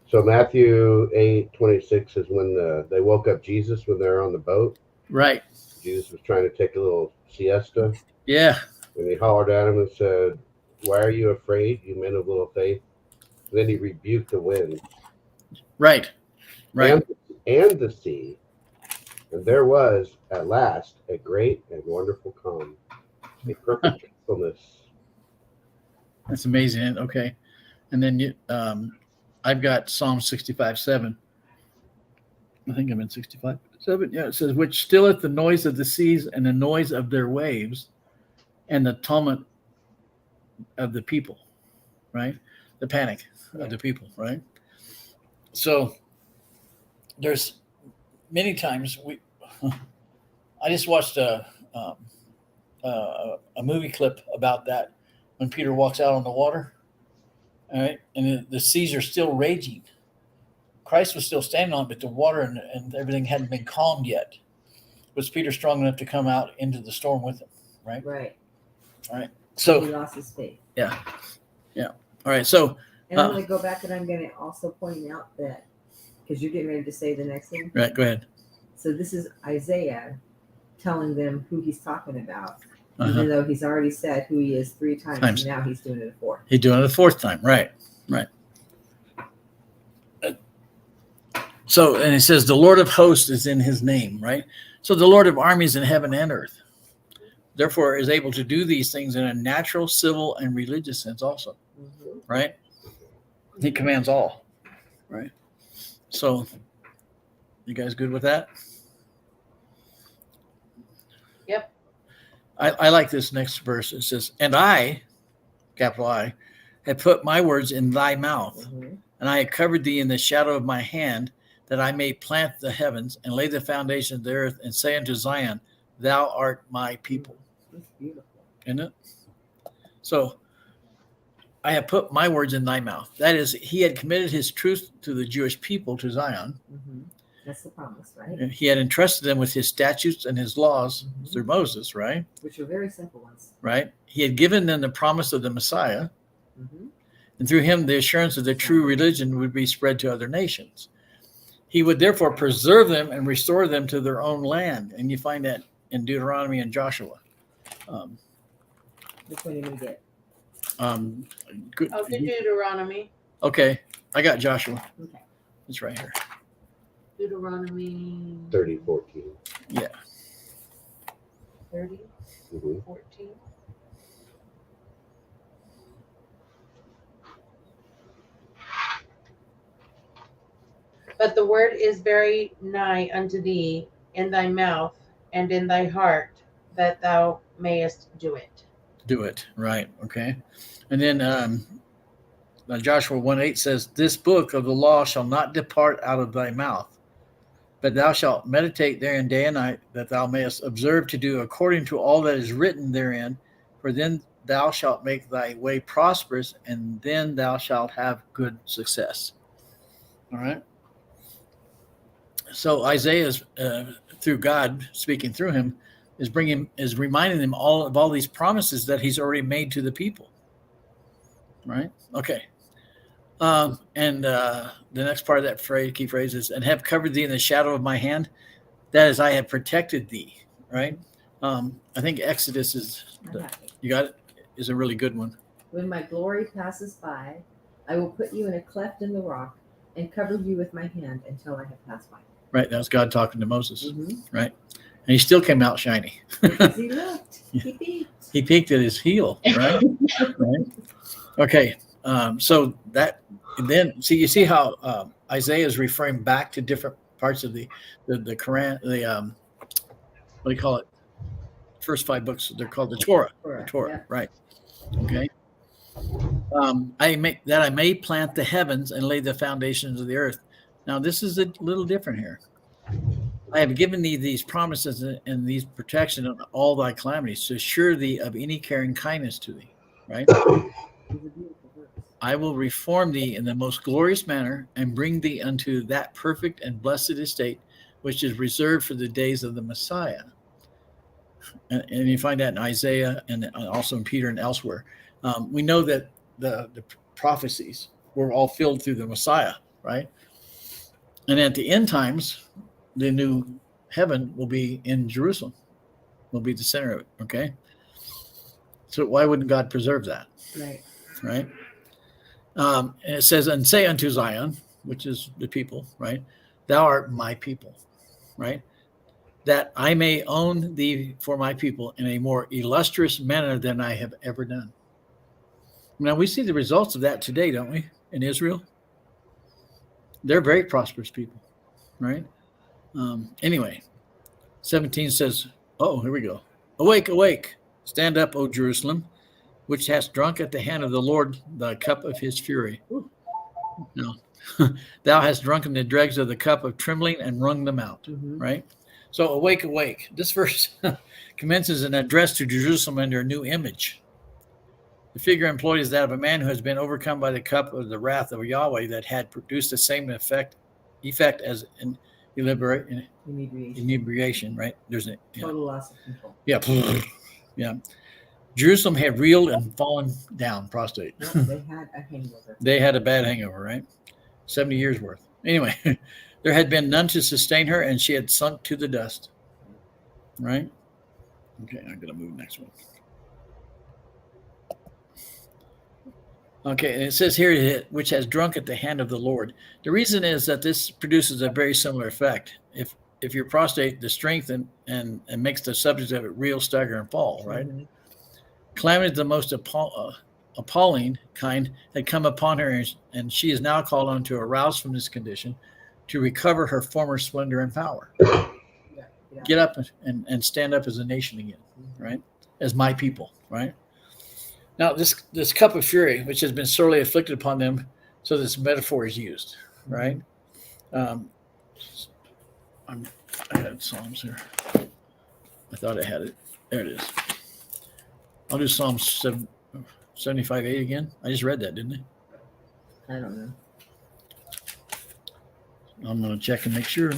So Matthew 8:26 is when they woke up Jesus when they were on the boat. Right. Jesus was trying to take a little siesta. Yeah. And he hollered at him and said, "Why are you afraid, you men of little faith?" And then he rebuked the wind. Right. Right. And the sea. And there was, at last, a great and wonderful calm, a perfect tranquilness. That's amazing. Okay. And then I've got Psalm 65:7. I think I'm in 65:7. Yeah, it says, which stilleth the noise of the seas and the noise of their waves and the tumult of the people, right? The panic of the people, right? So there's many times I just watched a movie clip about that when Peter walks out on the water. All right, and the seas are still raging. Christ was still standing on it, but the water and everything hadn't been calmed yet. Was Peter strong enough to come out into the storm with him? Right. Right. All right. He So lost his faith. yeah. All right. So And I'm going to go back and I'm going to also point out that, because you're getting ready to say the next thing. right. Go ahead. So this is Isaiah telling them who he's talking about, Uh-huh. even though he's already said who he is 3 times. And now he's doing it a 4th. He's doing it the 4th time. Right. Right. So, and it says the Lord of hosts is in his name, right? So the Lord of armies in heaven and earth, therefore, is able to do these things in a natural, civil, and religious sense also, Mm-hmm. right? He commands all, right? So, you guys good with that? Yep. I like this next verse. It says, and I, capital I, have put my words in thy mouth, Mm-hmm. and I have covered thee in the shadow of my hand, that I may plant the heavens and lay the foundation of the earth, and say unto Zion, thou art my people. That's beautiful. Isn't it? So I have put my words in thy mouth. That is, he had committed his truth to the Jewish people, to Zion. Mm-hmm. That's the promise, right? And he had entrusted them with his statutes and his laws Mhm. through Moses, right? Which are very simple ones. Right. He had given them the promise of the Messiah, Mm-hmm. and through him the assurance of the true religion would be spread to other nations. He would therefore preserve them and restore them to their own land. And you find that in Deuteronomy and Joshua. Which one are you going to get? Good. Oh, good Deuteronomy. Okay, I got Joshua. Okay. It's right here. Deuteronomy 30:14. Yeah. 30, Mhm. 14. But the word is very nigh unto thee, in thy mouth and in thy heart, that thou mayest do it. Do it. Right. Okay. And then Joshua 1:8 says, "This book of the law shall not depart out of thy mouth, but thou shalt meditate therein day and night, that thou mayest observe to do according to all that is written therein. For then thou shalt make thy way prosperous, and then thou shalt have good success." All right. So Isaiah is through God speaking through him is reminding them all these promises that he's already made to the people. Right. Okay. And the next part of that key phrase is, "and have covered thee in the shadow of my hand." That is, I have protected thee. Right. I think Exodus is, you got it, is a really good one. When my glory passes by, I will put you in a cleft in the rock and cover you with my hand until I have passed by. Right. That was God talking to Moses. Mm-hmm. Right. And he still came out shiny. Because he looked. He peeked. He peeked at his heel. Right. Right. Okay. So that, and then you see how Isaiah is referring back to different parts of the Quran, what do you call it? First 5 books, they're called the Torah. Correct, The Torah, yeah. right? Okay. I may plant the heavens and lay the foundations of the earth. Now this is a little different here. I have given thee these promises and these protection of all thy calamities, to assure thee of any care and kindness to thee. Right. These are beautiful words. I will reform thee in the most glorious manner, and bring thee unto that perfect and blessed estate which is reserved for the days of the Messiah. And you find that in Isaiah and also in Peter and elsewhere. We know that the prophecies were all filled through the Messiah, right? And at the end times, the new heaven will be in Jerusalem, will be the center of it, okay? So why wouldn't God preserve that? Right. Right? And it says, "And say unto Zion," which is the people, right? "Thou art my people," right? "That I may own thee for my people in a more illustrious manner than I have ever done." Now we see the results of that today, don't we? In Israel, they're very prosperous people, right? Anyway, 17 says, "Oh, here we go. Awake, awake, stand up, O Jerusalem, which hast drunk at the hand of the Lord the cup of his fury." No, "Thou hast drunken the dregs of the cup of trembling and wrung them out." Mm-hmm. Right? So awake, awake. This verse commences an address to Jerusalem under a new image. The figure employed is that of a man who has been overcome by the cup of the wrath of Yahweh that had produced the same effect as an inebriation, right? There's a Total loss of control. yeah. Jerusalem had reeled and fallen down, prostrate. No, they had a hangover. They had a bad hangover, right? 70 years worth. Anyway, there had been none to sustain her, and she had sunk to the dust. Right? Okay, I'm going to move next one. Okay, and it says here, "which has drunk at the hand of the Lord." The reason is that this produces a very similar effect. If you're prostrate, the strength and makes the subject of it reel, stagger, and fall, right? Mm-hmm. Calamity, the most appalling kind, had come upon her, and she is now called on to arouse from this condition, to recover her former splendor and power. Yeah. Get up and stand up as a nation again, right? As my people, right? Now, this cup of fury, which has been sorely afflicted upon them, so this metaphor is used, right? I had Psalms here. I thought I had it. There it is. I'll do Psalm 75:8 again. I just read that, didn't I? I don't know. I'm going to check and make sure.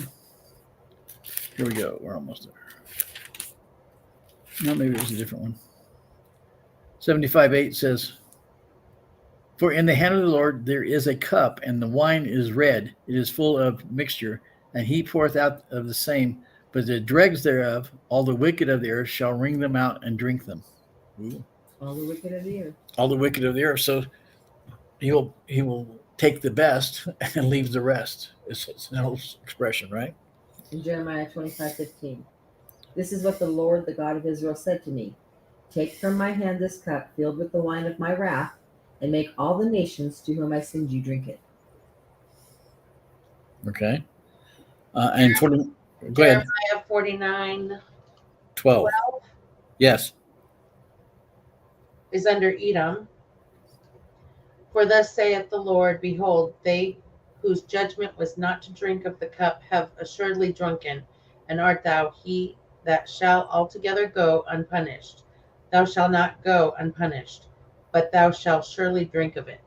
Here we go. We're almost there. No, maybe it was a different one. 75:8 says, "For in the hand of the Lord there is a cup, and the wine is red. It is full of mixture, and he poureth out of the same. But the dregs thereof, all the wicked of the earth, shall wring them out and drink them." Ooh. All the wicked of the earth. All the wicked of the earth. So he will take the best and leave the rest. It's an old expression, right? In Jeremiah 25:15. This is what the Lord, the God of Israel, said to me: Take from my hand this cup filled with the wine of my wrath, and make all the nations to whom I send you drink it. Okay. And 40, go ahead. Jeremiah 49:12 12. Yes. is under Edom. For thus saith the Lord, behold, they whose judgment was not to drink of the cup have assuredly drunken, and art thou he that shall altogether go unpunished? Thou shalt not go unpunished, but thou shalt surely drink of it.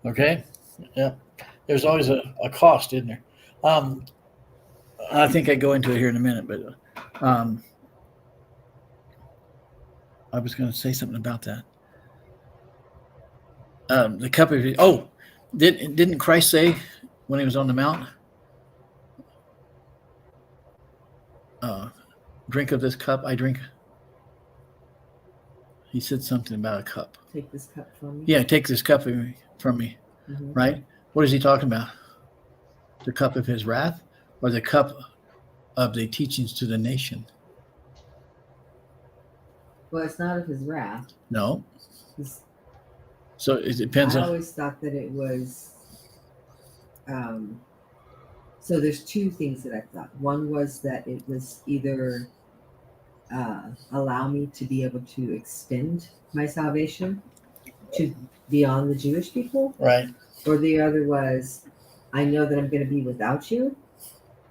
Okay. Yeah. There's always a cost, isn't there? I think I go into it here in a minute, but I was going to say something about that. The cup of didn't Christ say when he was on the mount, drink of this cup I drink? He said something about a cup. Take this cup from me. Yeah, take this cup from me. Mhm. Right? What is he talking about? The cup of his wrath or the cup of the teachings to the nation? Well, it's not of his wrath. No. It's- So it depends I on. always thought that it was. So there's two things that I thought. One was that it was either allow me to be able to extend my salvation to beyond the Jewish people, Right. or the other was, I know that I'm going to be without you,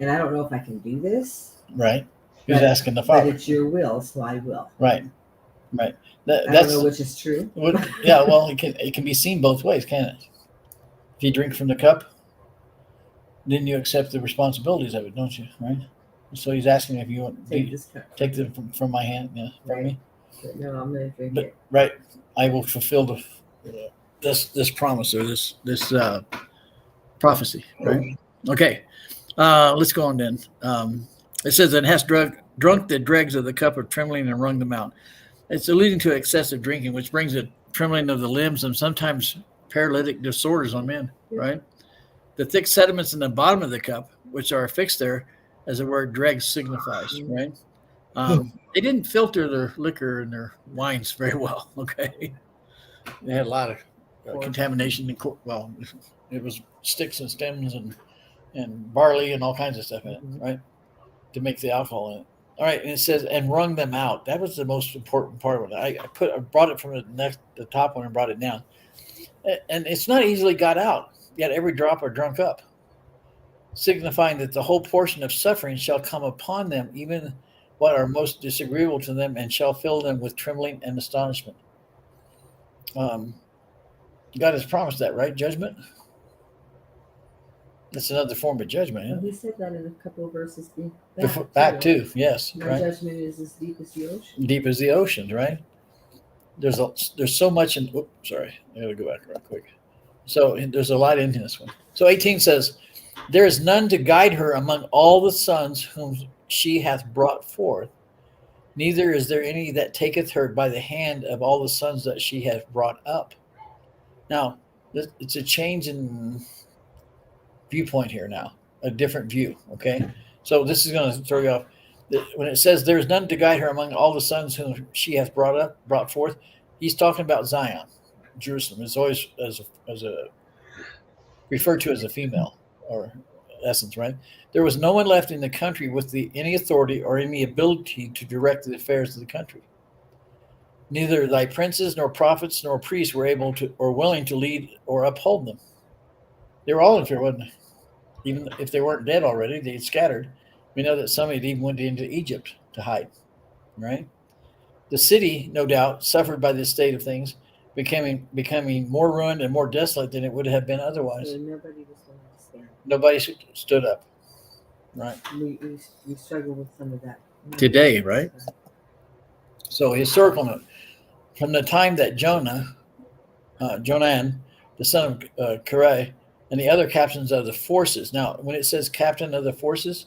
and I don't know if I can do this. Right. He's But- asking the But Father. it's your will, so I will. Right. Right. I don't That's know which is true. yeah. Well, it can be seen both ways, can't it? If you drink from the cup, then you accept the responsibilities of it, don't you? Right. So he's asking if you want Take this cup. take them from my hand, from me. But no, I'm going to drink But it. right, I will fulfill this promise or this prophecy. Right. Okay. Let's go on then. It says, "And hast drunk the dregs of the cup of trembling and wrung them out." It's alluding to excessive drinking, which brings a trembling of the limbs and sometimes paralytic disorders on men. Right. The thick sediments in the bottom of the cup, which are affixed there, as the word dregs signifies. Right. They didn't filter their liquor and their wines very well. Okay. They had a lot of contamination. Well, it was sticks and stems and barley and all kinds of stuff in it, right, to make the alcohol in it. All right, and it says, "and wrung them out." That was the most important part of it. I brought it from the top one and brought it down, and it's not easily got out. Yet every drop are drunk up, signifying that the whole portion of suffering shall come upon them, even what are most disagreeable to them, and shall fill them with trembling and astonishment. God has promised that, right? Judgment. That's another form of judgment. Well, Yeah? he said that in a couple of verses Back too, yes, My right. judgment is as deep as the ocean. Deep as the oceans, right? There's so much in. Oops, sorry, I gotta go back real quick. So there's a lot in this one. So 18 says, "There is none to guide her among all the sons whom she hath brought forth, neither is there any that taketh her by the hand of all the sons that she hath brought up." Now, it's a change in viewpoint here now, a different view. Okay, so this is going to throw you off. When it says there is none to guide her among all the sons whom she hath brought forth, he's talking about Zion, Jerusalem. It's always as a referred to as a female or essence, right? There was no one left in the country with any authority or any ability to direct the affairs of the country. Neither thy princes nor prophets nor priests were able to or willing to lead or uphold them. They were all in fear, wasn't they? Even if they weren't dead already, they'd scattered. We know that some had even went into Egypt to hide, right? The city, no doubt, suffered by this state of things, becoming more ruined and more desolate than it would have been otherwise. So nobody was going to stand. Nobody stood up, right? We struggle with some of that Today, right? So historical note, from the time that Jonan, the son of Karai, and the other captains of the forces. Now, when it says captain of the forces,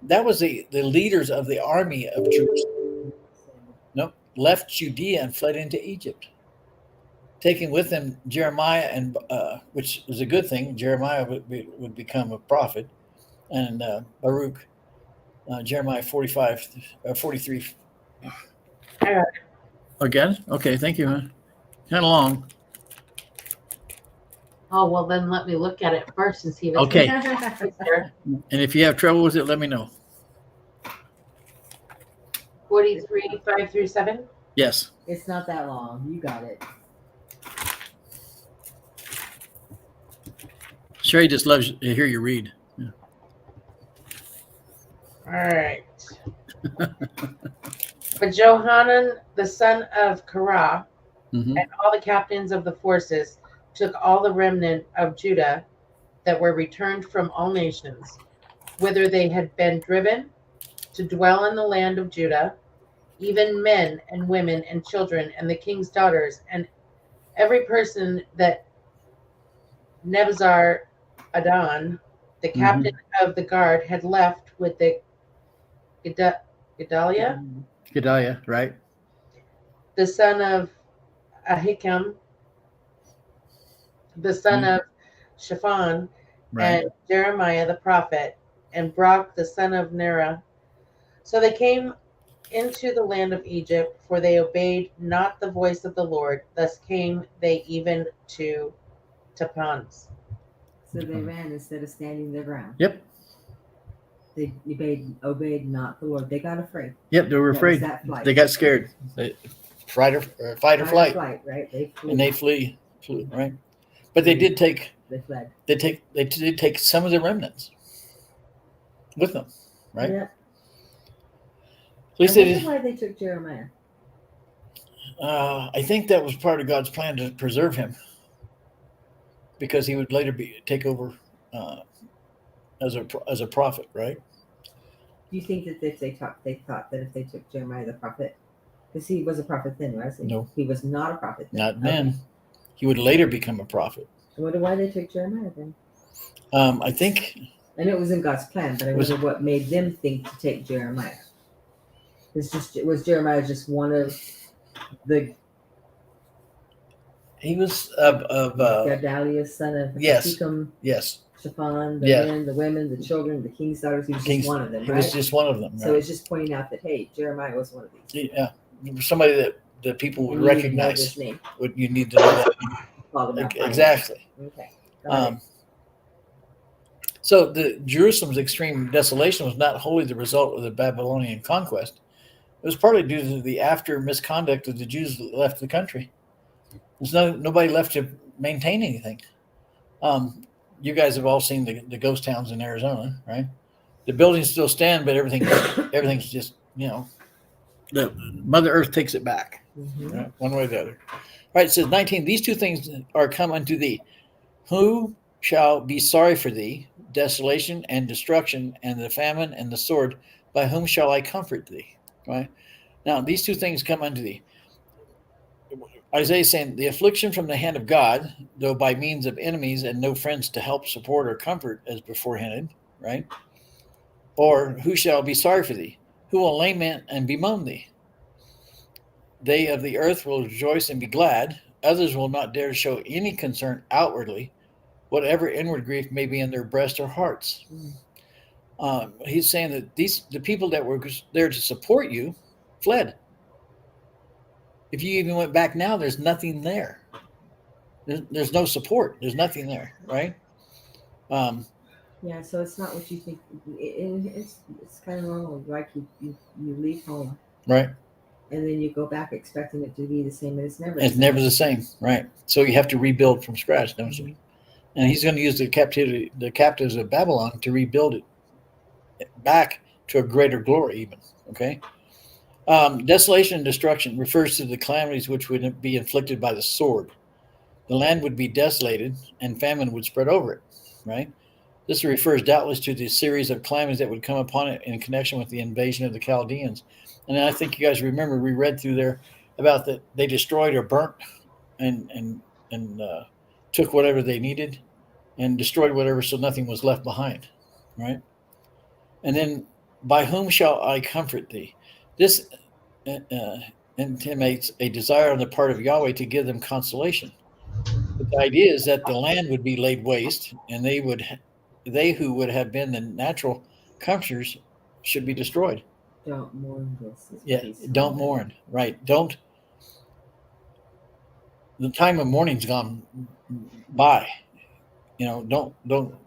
that was the leaders of the army of Jerusalem. Nope, left Judea and fled into Egypt. taking with him Jeremiah, and which was a good thing. Jeremiah would become a prophet, and Baruch, Jeremiah 45, 43. Yeah. Again? Okay, thank you. Huh? Kind of long. Oh, well, then let me look at it first and see if it's Okay. there. And if you have trouble with it, let me know. 43, 5 through 7. Yes. It's not that long. You got it. Sherry just loves to hear you read. Yeah. All right. But Johanan, the son of Korah, Mhm. and all the captains of the forces took all the remnant of Judah that were returned from all nations, whither they had been driven, to dwell in the land of Judah, even men and women and children and the king's daughters, and every person that Nebuzaradan, the captain of the guard, had left with the Gedaliah, Gedaliah, right? the son of Ahikam, the son of Shaphan, Right. and Jeremiah the prophet, and Brock the son of Nerah. So they came into the land of Egypt, for they obeyed not the voice of the Lord. Thus came they even to Tapanhes. So they ran instead of standing their ground. Yep. They obeyed not the Lord. They got afraid. Yep. They were That was afraid. that flight. They got scared. Fight or flight, right? They flew. and they flew, right? But they did take. They fled. They did take some of the remnants with them, right? Yeah. At least I they wonder did. why they took Jeremiah. I think that was part of God's plan to preserve him, because he would later take over as a prophet, right? Do you think that if they thought that if they took Jeremiah the prophet, because he was a prophet then, right? No. He was not a prophet then. Not then. He would later become a prophet. I wonder why they took Jeremiah then. I think I know it was in God's plan, but I Was- wonder what made them think to take Jeremiah. Was Jeremiah just one of the he was of Gedaliah, son of yes. Ahikam, yes, Shaphan, the Yeah. men, the women, the children, the king's daughters? He was King's- just one of them, he right? was just one of them. So Right? it's just pointing out that hey, Jeremiah was one of these. Yeah, somebody that people would And you need to know recognize. this name. Would you need to know that Call them out by name. exactly? Okay. Got it. So the Jerusalem's extreme desolation was not wholly the result of the Babylonian conquest. It was partly due to the after misconduct of the Jews that left the country. There's nobody left to maintain anything. You guys have all seen the ghost towns in Arizona, right? The buildings still stand, but everything's just, the Mother Earth takes it back, Mhm. right? One way or the other. Right, it says 19, these two things are come unto thee. Who shall be sorry for thee? Desolation and destruction, and the famine and the sword. By whom shall I comfort thee? Right? Now, these two things come unto thee. Isaiah is saying, the affliction from the hand of God, though by means of enemies and no friends to help, support, or comfort, as beforehanded, right? Or who shall be sorry for thee? Who will lament and bemoan thee? They of the earth will rejoice and be glad. Others will not dare to show any concern outwardly, whatever inward grief may be in their breast or hearts. He's saying that the people that were there to support you fled. If you even went back now, there's nothing there. There's no support. There's nothing there, right? Yeah, so it's not what you think. It's kind of normal. Like you leave home Right. and then you go back expecting it to be the same, and it's never. It's never the same, right? So you have to rebuild from scratch, don't you? And he's going to use the captives of Babylon to rebuild it back to a greater glory, even. Okay. Desolation and destruction refers to the calamities which would be inflicted by the sword. The land would be desolated, and famine would spread over it. Right. This refers doubtless to the series of calamities that would come upon it in connection with the invasion of the Chaldeans. And I think you guys remember we read through there about that they destroyed or burnt and took whatever they needed and destroyed whatever, so nothing was left behind, right? And then, by whom shall I comfort thee? This intimates a desire on the part of Yahweh to give them consolation. But the idea is that the land would be laid waste, and they who would have been the natural comforters should be destroyed. Don't mourn this. is Yeah, what he's don't saying. mourn. Right. Don't. The time of mourning's gone by. Don't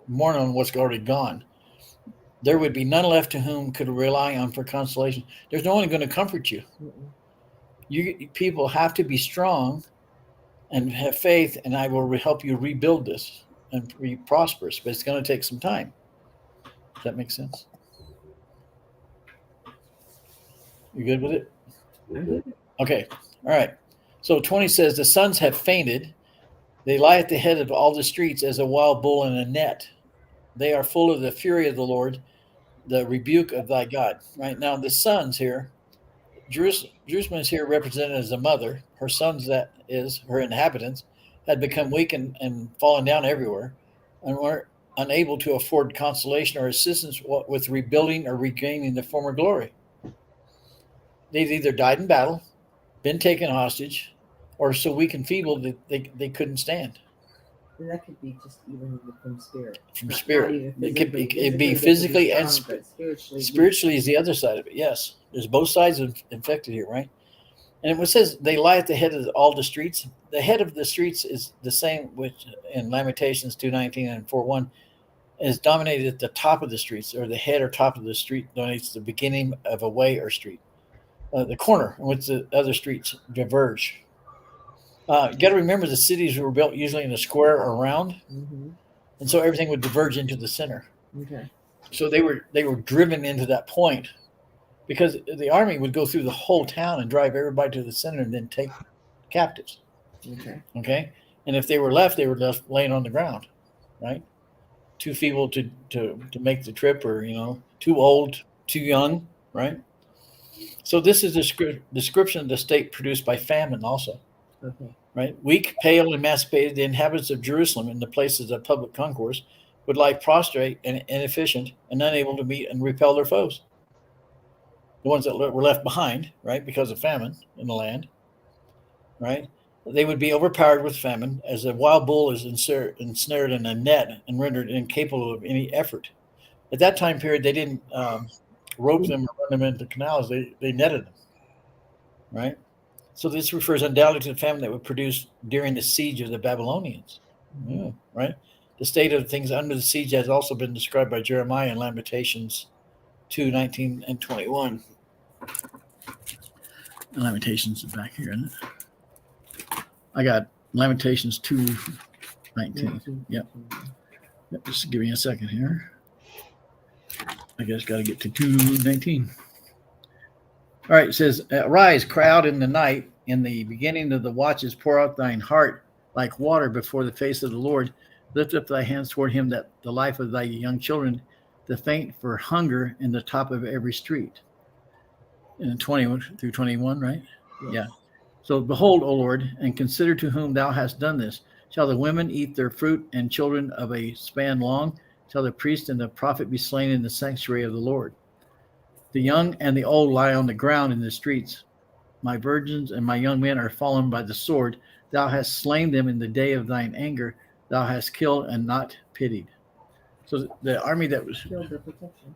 mourn on what's already gone. There would be none left to whom could rely on for consolation. There's no one going to comfort you. Mm-mm. You people have to be strong and have faith, and I will help you rebuild this and be prosperous. But it's going to take some time. Does that make sense? You good with it? I'm good. Okay. All right. So 20 says, the sons have fainted. They lie at the head of all the streets as a wild bull in a net. They are full of the fury of the Lord, the rebuke of thy God. Right now, the sons here, Jerusalem is here represented as a mother. Her sons, that is, her inhabitants, had become weak and fallen down everywhere and were unable to afford consolation or assistance with rebuilding or regaining the former glory. They've either died in battle, been taken hostage, or so weak and feeble that they couldn't stand. And that could be just even from spirit. From Not spirit. even It could be physically. it'd be Physically, physically they could and be strong, but spiritually. spiritually is the other side of it. Yes, there's both sides infected here, right? And it says they lie at the head of all the streets. The head of the streets is the same, which in Lamentations 2:19 and 4:1 is dominated at the top of the streets, or the head or top of the street dominates the beginning of a way or street. The corner in which the other streets diverge. You got to remember the cities were built usually in a square or round, Mm-hmm. and so everything would diverge into the center. Okay. So they were driven into that point because the army would go through the whole town and drive everybody to the center and then take captives. Okay. Okay, and if they were left laying on the ground, right? Too feeble to make the trip, or too old, too young, right? So this is a description of the state produced by famine, also. Okay. Right? Weak, pale, emancipated, the inhabitants of Jerusalem in the places of public concourse would lie prostrate and inefficient and unable to meet and repel their foes. The ones that were left behind, right, because of famine in the land, right? They would be overpowered with famine as a wild bull is ensnared in a net and rendered incapable of any effort. At that time period, they didn't rope them or run them into canals. They netted them, right? So this refers undoubtedly to the famine that would produce during the siege of the Babylonians. Yeah, right? The state of things under the siege has also been described by Jeremiah in Lamentations 2:19 and 21. Lamentations is back here, isn't it? I got Lamentations 2:19. Yep. Just give me a second here. I guess got to get to 2:19. All right, it says, arise, cry out in the night, in the beginning of the watches, pour out thine heart like water before the face of the Lord. Lift up thy hands toward him, that the life of thy young children, the faint for hunger in the top of every street. In 20 through 21, right? Yes. Yeah. So behold, O Lord, and consider to whom thou hast done this. Shall the women eat their fruit, and children of a span long? Shall the priest and the prophet be slain in the sanctuary of the Lord? The young and the old lie on the ground in the streets. My virgins and my young men are fallen by the sword. Thou hast slain them in the day of thine anger. Thou hast killed and not pitied. So the army that was Killed the protection.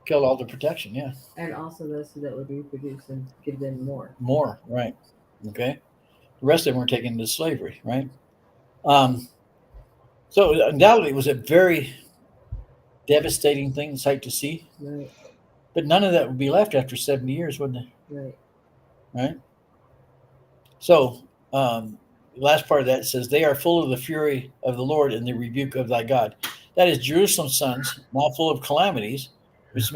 killed all the protection. Yeah. And also those that would reproduce and give them more. More. Right. Okay. The rest of them were taken into slavery. Right. So undoubtedly it was a very devastating thing, sight to see. Right. But none of that would be left after 70 years, wouldn't it? Right. Right? So, last part of that says, they are full of the fury of the Lord and the rebuke of thy God. That is Jerusalem's sons, now full of calamities, which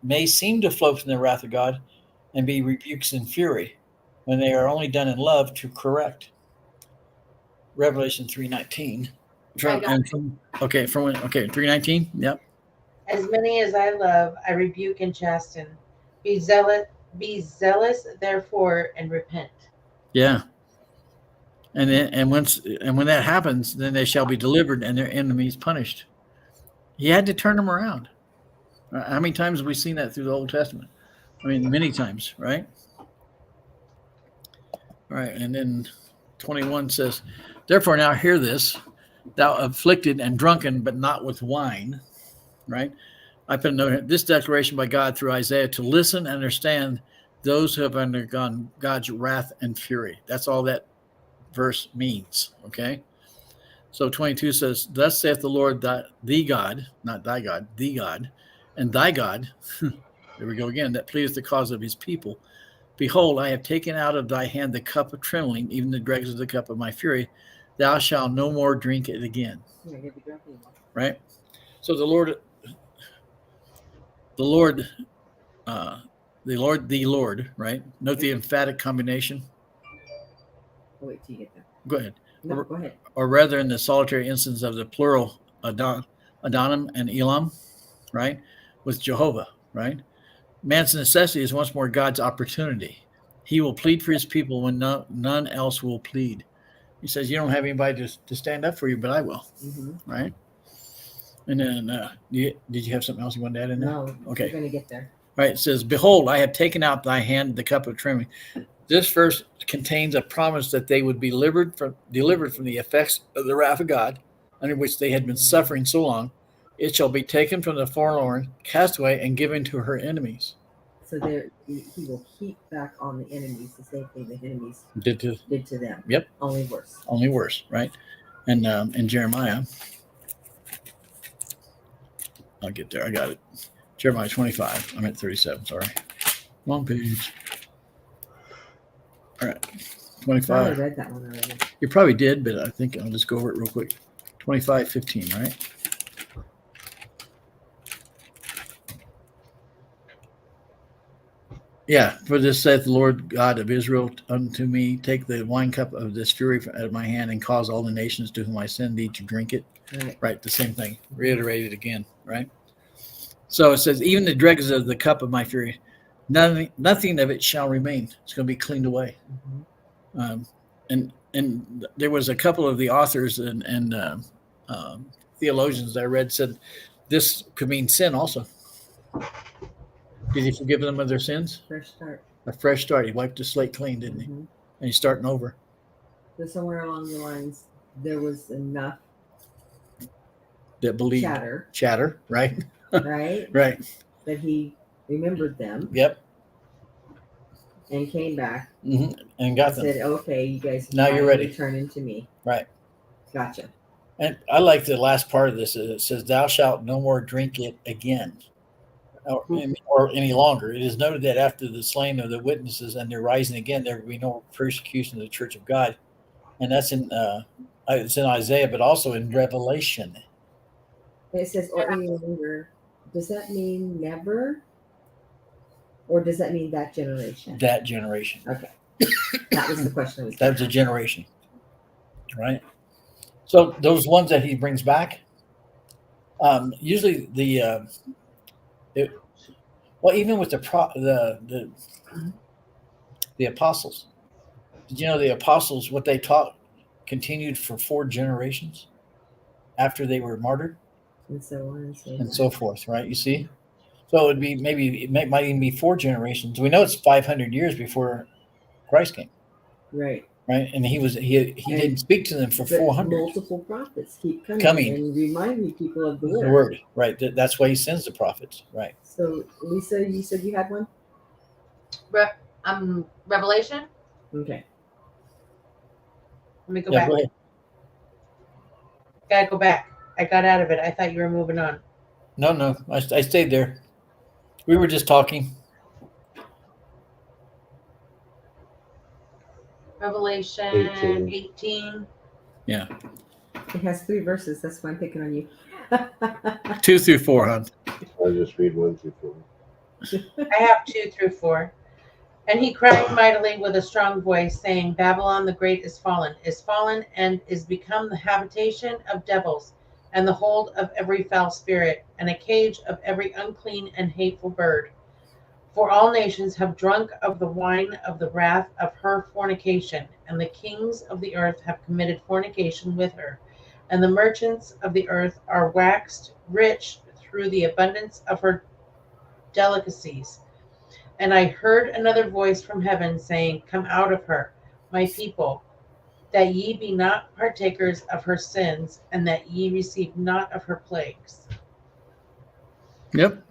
may seem to flow from the wrath of God and be rebukes in fury, when they are only done in love to correct. Revelation 3:19. Okay, 3:19. Yep. As many as I love, I rebuke and chasten. Be zealous, therefore, and repent. Yeah. And when that happens, then they shall be delivered and their enemies punished. He had to turn them around. How many times have we seen that through the Old Testament? I mean, many times, right? All right. And then 21 says, therefore now hear this, thou afflicted and drunken, but not with wine, right? I put a note here, this declaration by God through Isaiah to listen and understand those who have undergone God's wrath and fury. That's all that verse means, okay? So 22 says, thus saith the Lord, the God, not thy God, the God, and thy God, there we go again, that pleaseth the cause of his people. Behold, I have taken out of thy hand the cup of trembling, even the dregs of the cup of my fury. Thou shalt no more drink it again. You're not gonna be drunk anymore. Right? So the Lord, right? Note the emphatic combination. Oh, wait till you get there. Go ahead. No, go ahead. Or rather in the solitary instance of the plural Adonam and Elam, right? With Jehovah, right? Man's necessity is once more God's opportunity. He will plead for his people when none else will plead. He says, you don't have anybody to stand up for you, but I will, right? And then, did you have something else you wanted to add in there? No. Okay. You're gonna get there. Right. It says, behold, I have taken out thy hand the cup of trembling. This verse contains a promise that they would be delivered from the effects of the wrath of God, under which they had been suffering so long. It shall be taken from the forlorn, cast away, and given to her enemies. So there, he will keep back on the enemies the same thing the enemies Did to them. Yep. Only worse. Only worse, right? And in Jeremiah, I'll get there. I got it. Jeremiah 25. I'm at 37. Sorry. Wrong page. All right. I 25. read that one already. You probably did, but I think I'll just go over it real quick. 25:15, right? Yeah, for this saith the Lord God of Israel unto me, take the wine cup of this fury out of my hand and cause all the nations to whom I send thee to drink it. Right, the same thing. Reiterated again, right? So it says, even the dregs of the cup of my fury, nothing of it shall remain. It's going to be cleaned away. And there was a couple of the authors and theologians that I read said this could mean sin also. Did he forgive them of their sins? Fresh start. A fresh start. He wiped the slate clean, didn't he? And he's starting over. So somewhere along the lines, there was enough That believed chatter, right? right? Right. That he remembered them. Yep. And came back. And got them. Said, okay, you guys Now you're ready. Turn into me. Right. Gotcha. And I like the last part of this. It says, thou shalt no more drink it again. Or any longer. It is noted that after the slaying of the witnesses and their rising again, there will be no persecution of the church of God. And that's it's in Isaiah, but also in Revelation. It says, or any longer. Does that mean never? Or does that mean that generation? That generation. Okay. That was the question. That was a generation. Right? So those ones that he brings back, usually even with the apostles, did you know the apostles, what they taught continued for 4 generations after they were martyred? And so on and so forth, right? You see? So it would be might even be 4 generations. We know it's 500 years before Christ came. Right. Right? And he didn't speak to them for 400. Multiple prophets keep coming and reminding people of the word. Right. That's why he sends the prophets. Right. So Lisa, you said you had one? Revelation? Okay. Let me go back. Go ahead. Gotta go back. I got out of it. I thought you were moving on. No. I stayed there. We were just talking. Revelation 18. Yeah. It has 3 verses. That's why I'm picking on you. 2 through 4, hon. I'll just read 1 through 4. I have 2 through 4. And he cried mightily with a strong voice, saying, Babylon the great is fallen, and is become the habitation of devils, and the hold of every foul spirit, and a cage of every unclean and hateful bird. For all nations have drunk of the wine of the wrath of her fornication, and the kings of the earth have committed fornication with her, and the merchants of the earth are waxed rich through the abundance of her delicacies. And I heard another voice from heaven saying, Come out of her, my people, that ye be not partakers of her sins, and that ye receive not of her plagues. Yep.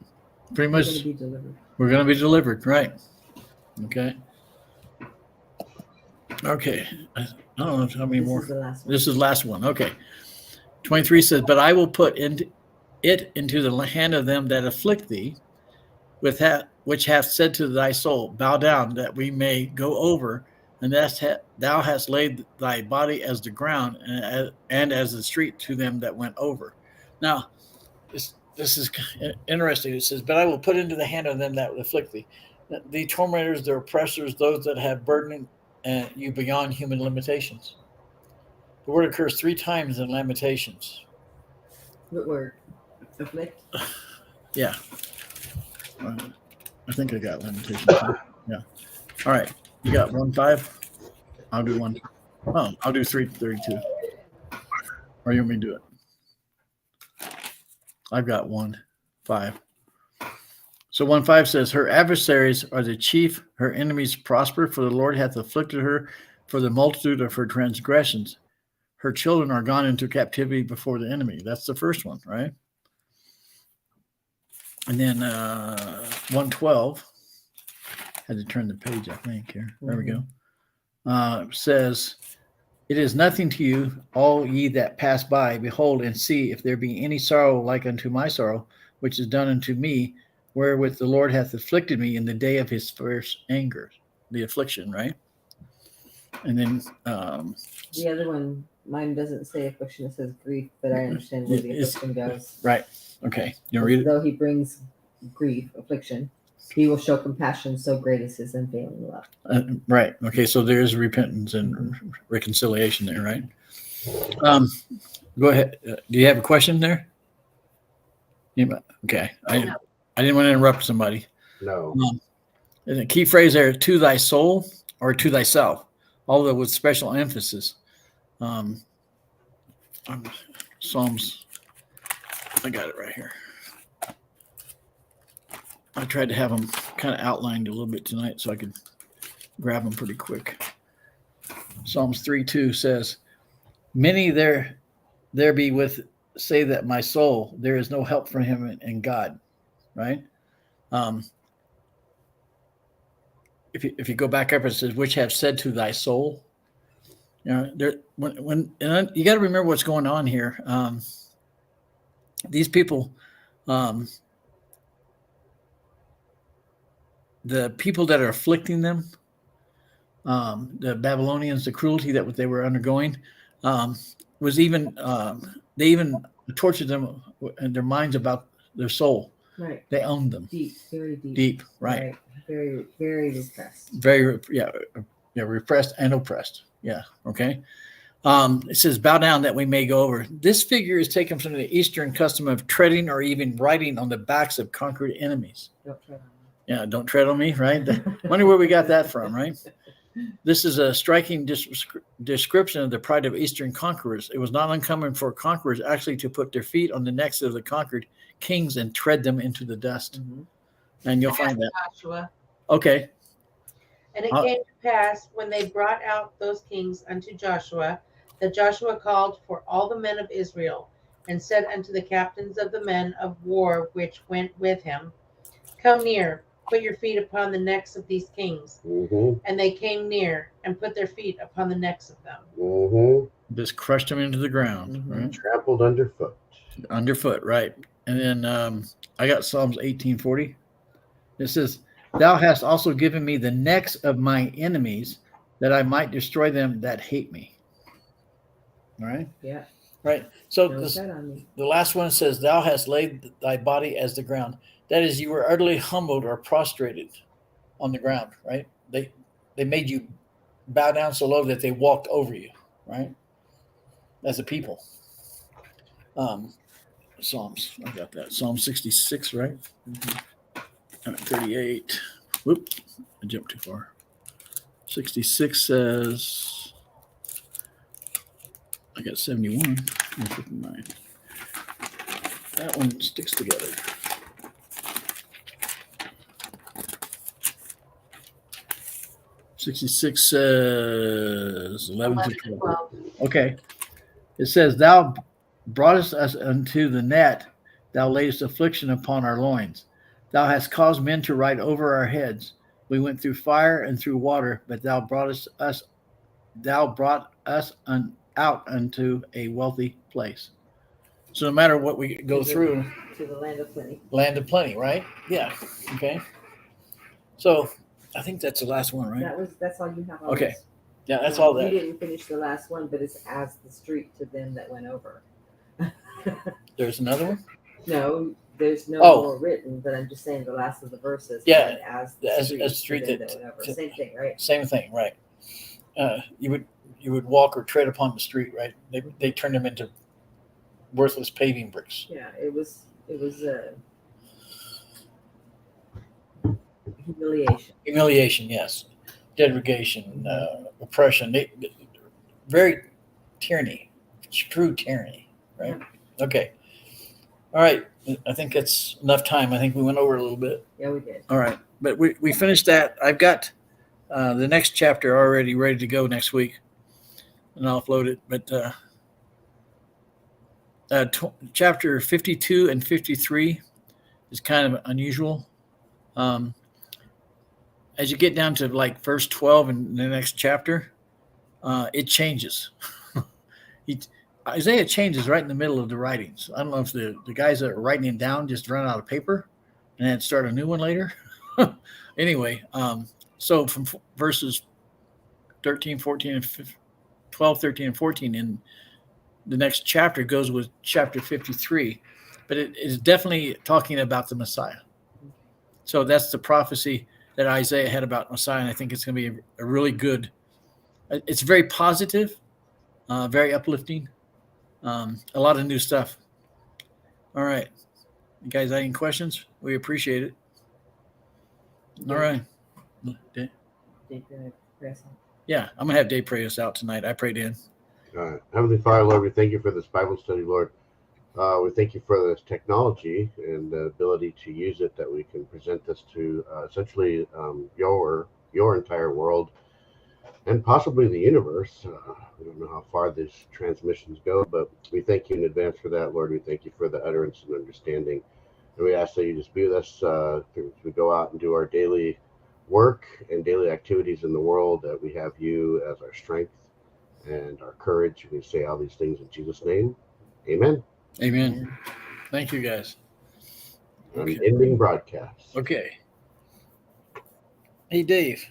Pretty We're much going to be delivered. we're going to be delivered. Right. Okay. Okay. I don't know how many This more. is the last one. This is the last one. Okay. 23 says, But I will put into the hand of them that afflict thee, which hath said to thy soul, Bow down, that we may go over, and thou hast laid thy body as the ground, and as the street to them that went over. Now, this is interesting. It says, But I will put into the hand of them that afflict thee. The tormentors, the oppressors, those that have burdened you beyond human limitations. The word occurs 3 times in Lamentations. What word? Afflict? Yeah. I think I got Lamentations. Yeah. All right. You got 1:5? I'll do 1. Oh, I'll do 3:32. Or you want me to do it? I've got 1:5. So 1:5 says, Her adversaries are the chief, her enemies prosper, for the Lord hath afflicted her for the multitude of her transgressions. Her children are gone into captivity before the enemy. That's the first one, right? And then 1:12, had to turn the page, I think, here. There we go. Says, It is nothing to you, all ye that pass by. Behold and see if there be any sorrow like unto my sorrow, which is done unto me, wherewith the Lord hath afflicted me in the day of his fierce anger. The affliction, right? And then The other one, mine doesn't say affliction, it says grief, but I understand where the It's- affliction goes. right. Okay. You want to read it? Though he brings grief, affliction, he will show compassion, so great is his unfailing love. Right. Okay. So there's repentance and reconciliation there, right? Go ahead. Do you have a question there? Okay. I didn't want to interrupt somebody. No. And the key phrase there, to thy soul or to thyself, although with special emphasis. Psalms, I got it right here. I tried to have them kind of outlined a little bit tonight so I could grab them pretty quick. Psalms 3:2 says, Many there be with say that my soul, there is no help for him in God, right? If you go back up, it says, which have said to thy soul. You know, there when you got to remember what's going on here. These people, the people that are afflicting them, the Babylonians, the cruelty that they were undergoing, was even they even tortured them in their minds about their soul. Right. They owned them. Deep, very deep. Deep, right. Very, very repressed. Very, repressed and oppressed. Yeah. Okay. It says, bow down that we may go over. This figure is taken from the Eastern custom of treading or even riding on the backs of conquered enemies. Don't tread on me. Yeah, don't tread on me, right? Wonder where we got that from, right? This is a striking description of the pride of Eastern conquerors. It was not uncommon for conquerors actually to put their feet on the necks of the conquered kings and tread them into the dust. Mhm. And you'll find that. Joshua. Okay. And it came to pass, when they brought out those kings unto Joshua, that Joshua called for all the men of Israel, and said unto the captains of the men of war which went with him, Come near, put your feet upon the necks of these kings. Mm-hmm. And they came near, and put their feet upon the necks of them. Mm-hmm. Just crushed them into the ground, Mhm. right? Trampled underfoot. Underfoot, right. And then I got Psalms 18:40. It says, Thou hast also given me the necks of my enemies, that I might destroy them that hate me. All right. Yeah. Right. So Don't this, tread on me. the last one says, Thou hast laid thy body as the ground. That is, you were utterly humbled or prostrated on the ground, right? They made you bow down so low that they walked over you, right? As a people. Psalms, I got that. Psalm 66, right? 38. Whoop, I jumped too far. 66 says, I got 71 and 59. That one sticks together. 66 says 11 to 11 to 12. 12. Okay. It says, Thou broughtest us unto the net, thou layest affliction upon our loins. Thou hast caused men to ride over our heads. We went through fire and through water, but thou brought us out unto a wealthy place. So no matter what we go through, To the land of plenty. land of plenty, right? Yeah. Okay. So I think that's the last one, right? That's all you have on Okay. this. Yeah, that's all You that. didn't finish the last one, but it's as the street to them that went over. There's another one. No, there's no Oh. more written, but I'm just saying the last of the verses. Yeah, and as the as street, street to them that- that went over. Same thing, right? Same thing, right? You would walk or tread upon the street, right? They turned them into worthless paving bricks. Yeah, it was humiliation. Humiliation, yes. Degradation, oppression. Very tyranny, true tyranny, right? Okay. All right. I think that's enough time. I think we went over a little bit. Yeah, we did. All right. But we finished that. I've got the next chapter already ready to go next week, and I'll upload it. But chapter 52 and 53 is kind of unusual. As you get down to like verse 12 in the next chapter, it changes. Isaiah changes right in the middle of the writings. I don't know if the guys that are writing it down just run out of paper and then start a new one later. Anyway, so from verses 13, 14, and 12, 13, and 14 in the next chapter goes with chapter 53, but it is definitely talking about the Messiah. So that's the prophecy that Isaiah had about Messiah, and I think it's going to be a really good. It's very positive, very uplifting, a lot of new stuff. All right, you guys have any questions? We appreciate it. All right. Yeah, I'm going to have Dave pray us out tonight. I prayed in. Heavenly Father, Lord, we thank you for this Bible study, Lord. We thank you for this technology and the ability to use it, that we can present this to essentially your entire world and possibly the universe. We don't know how far these transmissions go, but we thank you in advance for that, Lord. We thank you for the utterance and understanding. And we ask that you just be with us as we go out and do our daily work and daily activities in the world, that we have you as our strength and our courage. We say all these things in Jesus' name. Amen. Amen. Thank you, guys. Okay. Ending broadcast. Okay. Hey, Dave.